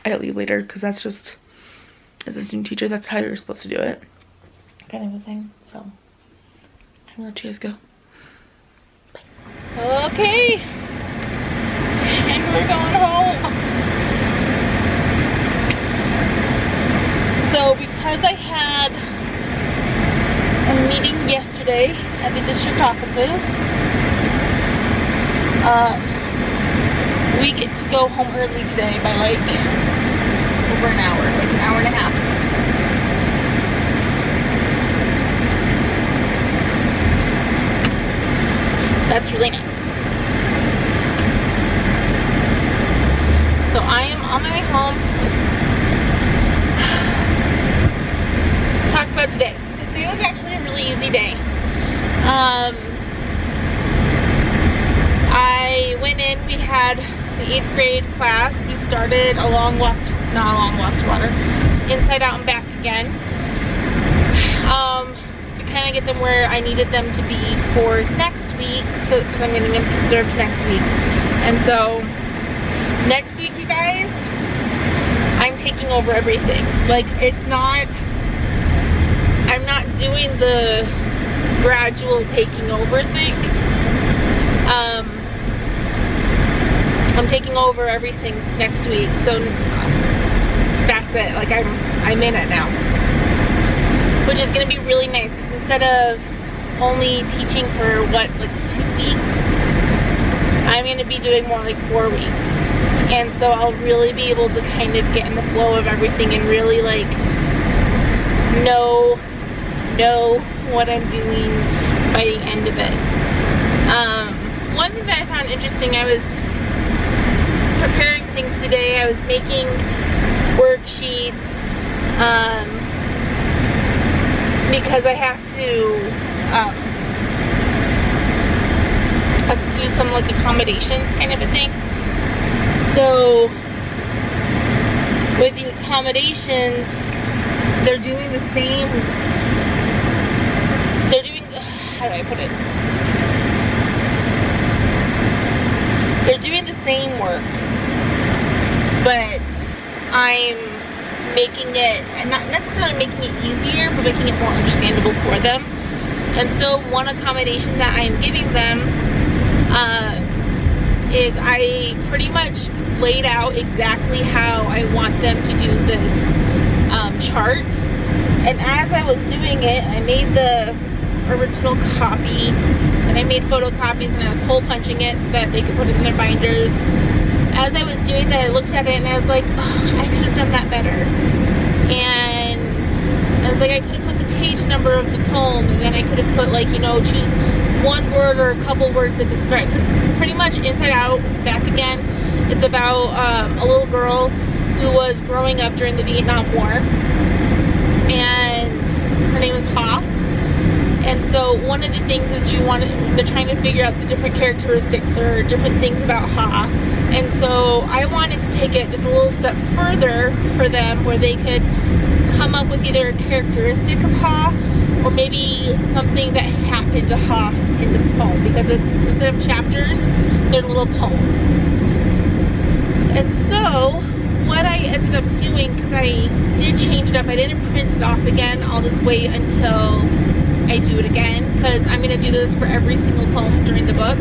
I leave later, because that's just, as a student teacher, that's how you're supposed to do it, kind of a thing. So I'm gonna let you guys go. Bye. Okay, and we're going home. So because I had a meeting yesterday at the district offices, we get to go home early today by like over an hour, like an hour and a half. So that's really nice. So I am on my way home. Let's talk about today. So today was actually a really easy day. I went in, we had the 8th grade class. We started a long walk to, not a long walk to water, inside out and back again, to kind of get them where I needed them to be for next week, so because I'm getting them observed next week. And so next week, you guys, I'm taking over everything. Like, it's not, I'm not doing the gradual taking over thing. I'm taking over everything next week, so that's it. Like, I'm in it now, which is gonna be really nice, because instead of only teaching for what, like 2 weeks, I'm gonna be doing more like 4 weeks, and so I'll really be able to kind of get in the flow of everything and really like know what I'm doing by the end of it. One thing that I found interesting, I was preparing things today. I was making worksheets because I have to do some like accommodations kind of a thing. So with the accommodations, they're doing the same, they're doing, how do I put it? They're doing the same work, but I'm making it, and not necessarily making it easier, but making it more understandable for them. And so one accommodation that I'm giving them is I pretty much laid out exactly how I want them to do this chart. And as I was doing it, I made the original copy, and I made photocopies, and I was hole punching it so that they could put it in their binders. As I was doing that, I looked at it and I was like, oh, I could have done that better. And I was like, I could have put the page number of the poem, and then I could have put, like, you know, choose one word or a couple words to describe, because pretty much Inside Out, Back Again, it's about a little girl who was growing up during the Vietnam War, and her name is Ha. And so one of the things is they're trying to figure out the different characteristics or different things about Ha. And so I wanted to take it just a little step further for them, where they could come up with either a characteristic of Ha, or maybe something that happened to Ha in the poem, because it's, instead of chapters, they're little poems. And so what I ended up doing, because I did change it up, I didn't print it off again, I'll just wait until I do it again, because I'm going to do this for every single poem during the book.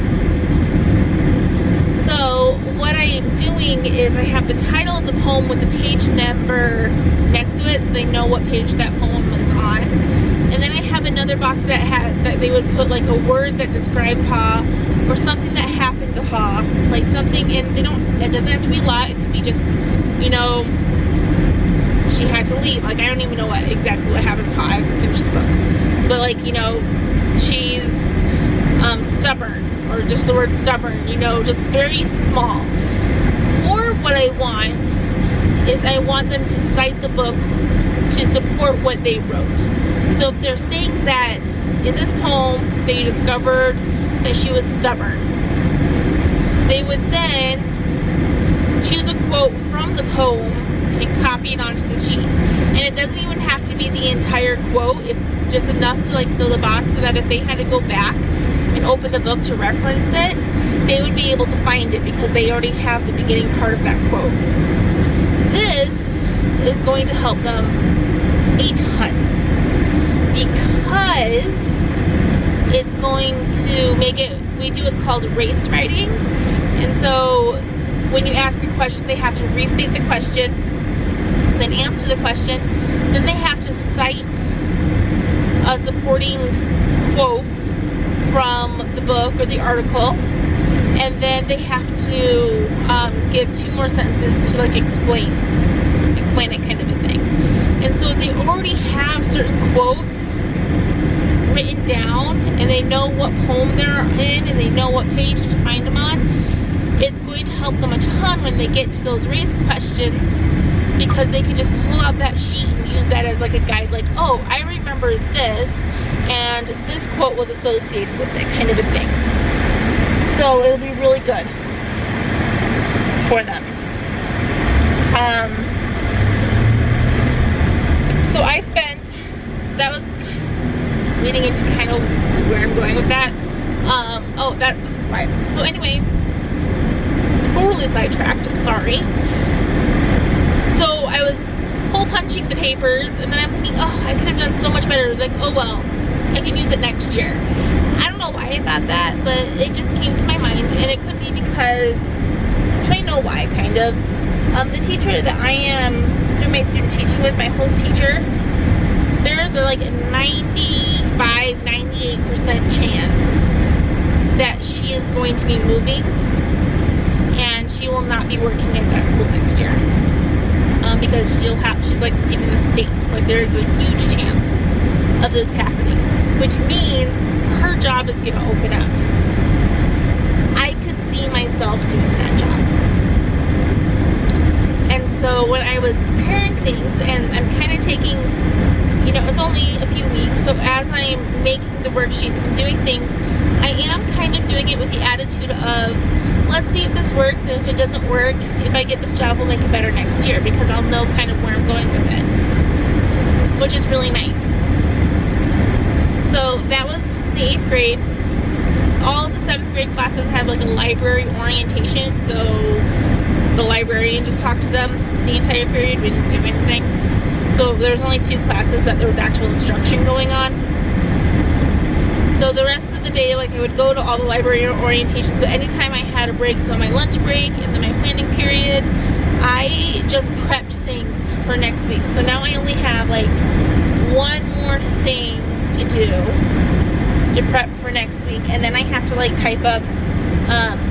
So what I am doing is I have the title of the poem with the page number next to it, so they know what page that poem is on. And then I have a another box that they would put like a word that describes Ha, or something that happened to Ha, like something, and it doesn't have to be a lot, it could be just, you know, she had to leave. Like, I don't even know exactly what happens to Ha. I haven't finished the book, but like, you know, she's stubborn, or just the word stubborn, you know, just very small. Or what I want is I want them to cite the book to support what they wrote. So if they're saying that in this poem they discovered that she was stubborn, they would then choose a quote from the poem and copy it onto the sheet. And it doesn't even have to be the entire quote, if just enough to like fill the box, so that if they had to go back and open the book to reference it, they would be able to find it because they already have the beginning part of that quote. This is going to help them a ton, because it's going to make it, we do what's called race writing. And so when you ask a question, they have to restate the question, then answer the question, then they have to cite a supporting quote from the book or the article, and then they have to give 2 more sentences to like explain it, kind of a thing. And so if they already have certain quotes written down, and they know what poem they're in, and they know what page to find them on, it's going to help them a ton when they get to those race questions, because they can just pull out that sheet and use that as like a guide, like, oh, I remember this, and this quote was associated with it, kind of a thing. So it'll be really good for them. So I spent, that was leading into kind of where I'm going with that. This is why. So anyway, totally sidetracked, I'm sorry. So I was hole punching the papers, and then I'm thinking, oh, I could have done so much better. It was like, oh well, I can use it next year. I don't know why I thought that, but it just came to my mind, and it could be because, I know why, kind of. The teacher that I am doing my student teaching with, my host teacher, there's like a 98% chance that she is going to be moving, and she will not be working at that school next year, because she's like leaving the state. Like, there's a huge chance of this happening, which means her job is going to open up. I could see myself doing that job. And so when I was preparing things, and I'm kind of taking, you know, it's only a few weeks, but as I'm making the worksheets and doing things, I am kind of doing it with the attitude of, let's see if this works, and if it doesn't work, if I get this job, we'll make it better next year, because I'll know kind of where I'm going with it, which is really nice. So that was the 8th grade. All the 7th grade classes had like a library orientation, so the librarian just talked to them the entire period. We didn't do anything. So there's only 2 classes that there was actual instruction going on. So the rest of the day, like, I would go to all the library orientations, but anytime I had a break, so my lunch break and then my planning period, I just prepped things for next week. So now I only have like one more thing to do to prep for next week, and then I have to like type up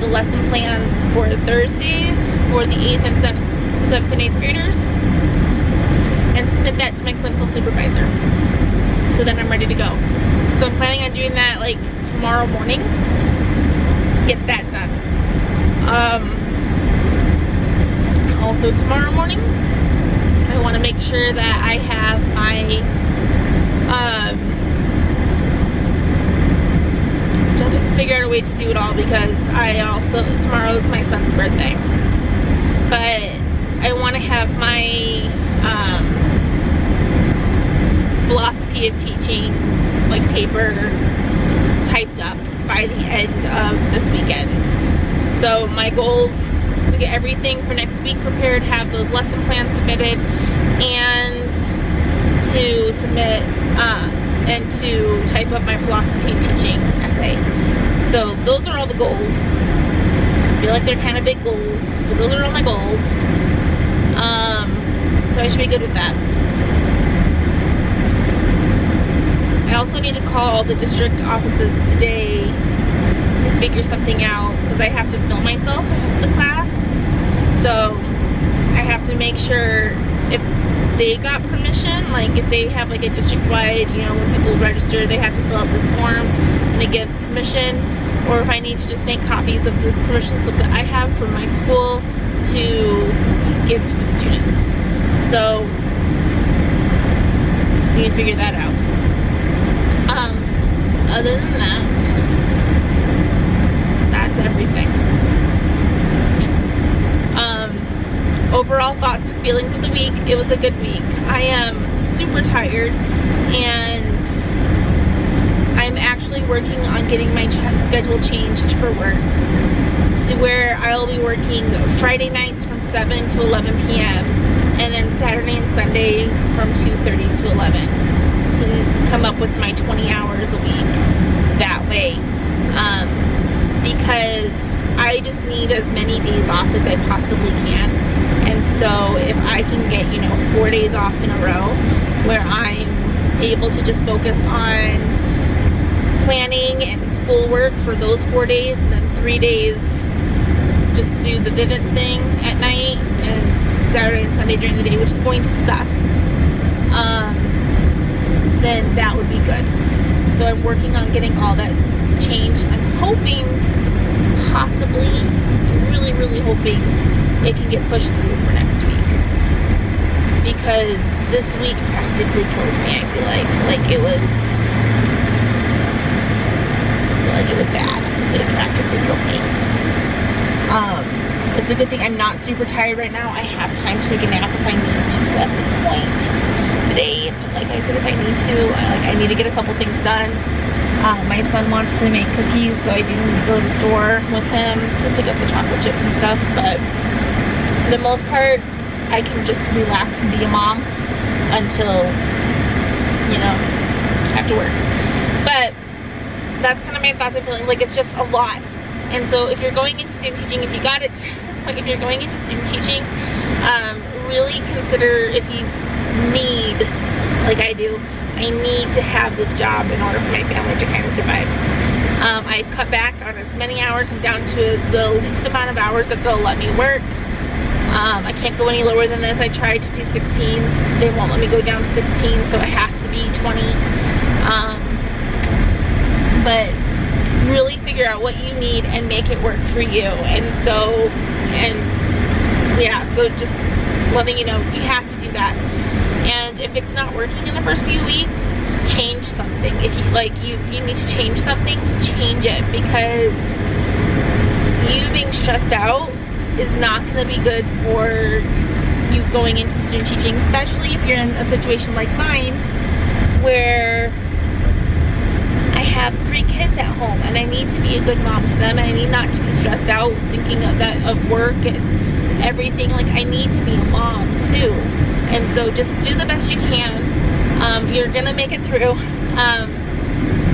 the lesson plans for Thursdays for the 8th and 7th and 8th graders, and submit that to my clinical supervisor. So then I'm ready to go. So I'm planning on doing that like tomorrow morning. Get that done. Also tomorrow morning, I want to make sure that I have my have to figure out a way to do it all, because tomorrow is my son's birthday, but I want to have my philosophy of teaching like paper typed up by the end of this weekend. So my goals to get everything for next week prepared, have those lesson plans submitted, and to submit and to type up my philosophy of teaching essay. So those are all the goals. I feel like they're kind of big goals, but those are all my goals. So I should be good with that. I also need to call the district offices today to figure something out because I have to film myself in the class. So I have to make sure if they got permission, like if they have like a district-wide, you know, when people register, they have to fill out this form and it gives permission, or if I need to just make copies of the permission slip that I have from my school to give to the students. So just need to figure that out. Other than that, that's everything. Overall thoughts and feelings of the week, it was a good week. I am super tired and I'm actually working on getting my schedule changed for work to where I'll be working Friday nights from 7 to 11 p.m. and then Saturday and Sundays from 2:30 to 11 to come up with my 20 hours a week that way, because I just need as many days off as I possibly can. And so if I can get, you know, 4 days off in a row where I'm able to just focus on planning and schoolwork for those 4 days, and then 3 days just do the Vivint thing at night and Saturday and Sunday during the day, which is going to suck, then that would be good. So I'm working on getting all that changed. I'm hoping, possibly, really hoping it can get pushed through for next week, because this week practically killed me. I feel like it was bad. It practically killed me. It's a good thing I'm not super tired right now. I have time to take a nap if I need to at this point today. Like I said, if I need to, I need to get a couple things done. My son wants to make cookies, so I do need to go to the store with him to pick up the chocolate chips and stuff, but for the most part, I can just relax and be a mom until, you know, I have to work. But that's kind of my thoughts and feelings. Like, it's just a lot. And so if you're going into student teaching, if you got it, like if you're going into student teaching, really consider if you need, like I do, I need to have this job in order for my family to kind of survive. I cut back on as many hours. I'm down to the least amount of hours that they'll let me work. I can't go any lower than this. I tried to do 16. They won't let me go down to 16, so it has to be 20. But really figure out what you need and make it work for you. And so, so just letting you know, you have to do that. And if it's not working in the first few weeks, change something. If you need to change something, change it, because you being stressed out is not going to be good for you going into the student teaching, especially if you're in a situation like mine where I have 3 kids at home and I need to be a good mom to them, and I need not to be stressed out thinking of work and everything. Like, I need to be a mom too. And so just do the best you can. You're gonna make it through,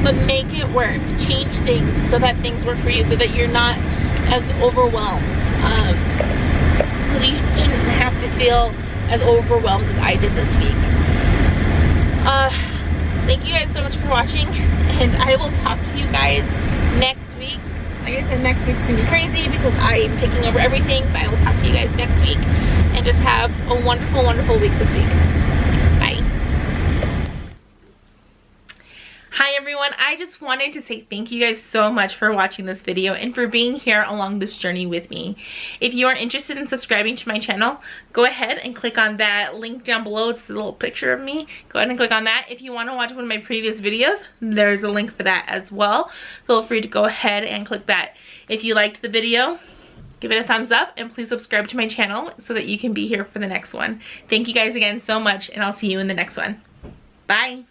but make it work. Change things so that things work for you, so that you're not as overwhelmed, because you shouldn't have to feel as overwhelmed as I did this week. Thank you guys so much for watching, and I will talk to you guys next week. Like I said, next week's gonna be crazy because I am taking over everything, but I will talk to you guys next week, and just have a wonderful week this week. Bye. Hi everyone, I just wanted to say thank you guys so much for watching this video and for being here along this journey with me. If you are interested in subscribing to my channel, go ahead and click on that link down below. It's a little picture of me. Go ahead and click on that. If you want to watch one of my previous videos, there's a link for that as well. Feel free to go ahead and click that. If you liked the video, give it a thumbs up, and please subscribe to my channel so that you can be here for the next one. Thank you guys again so much, and I'll see you in the next one. Bye.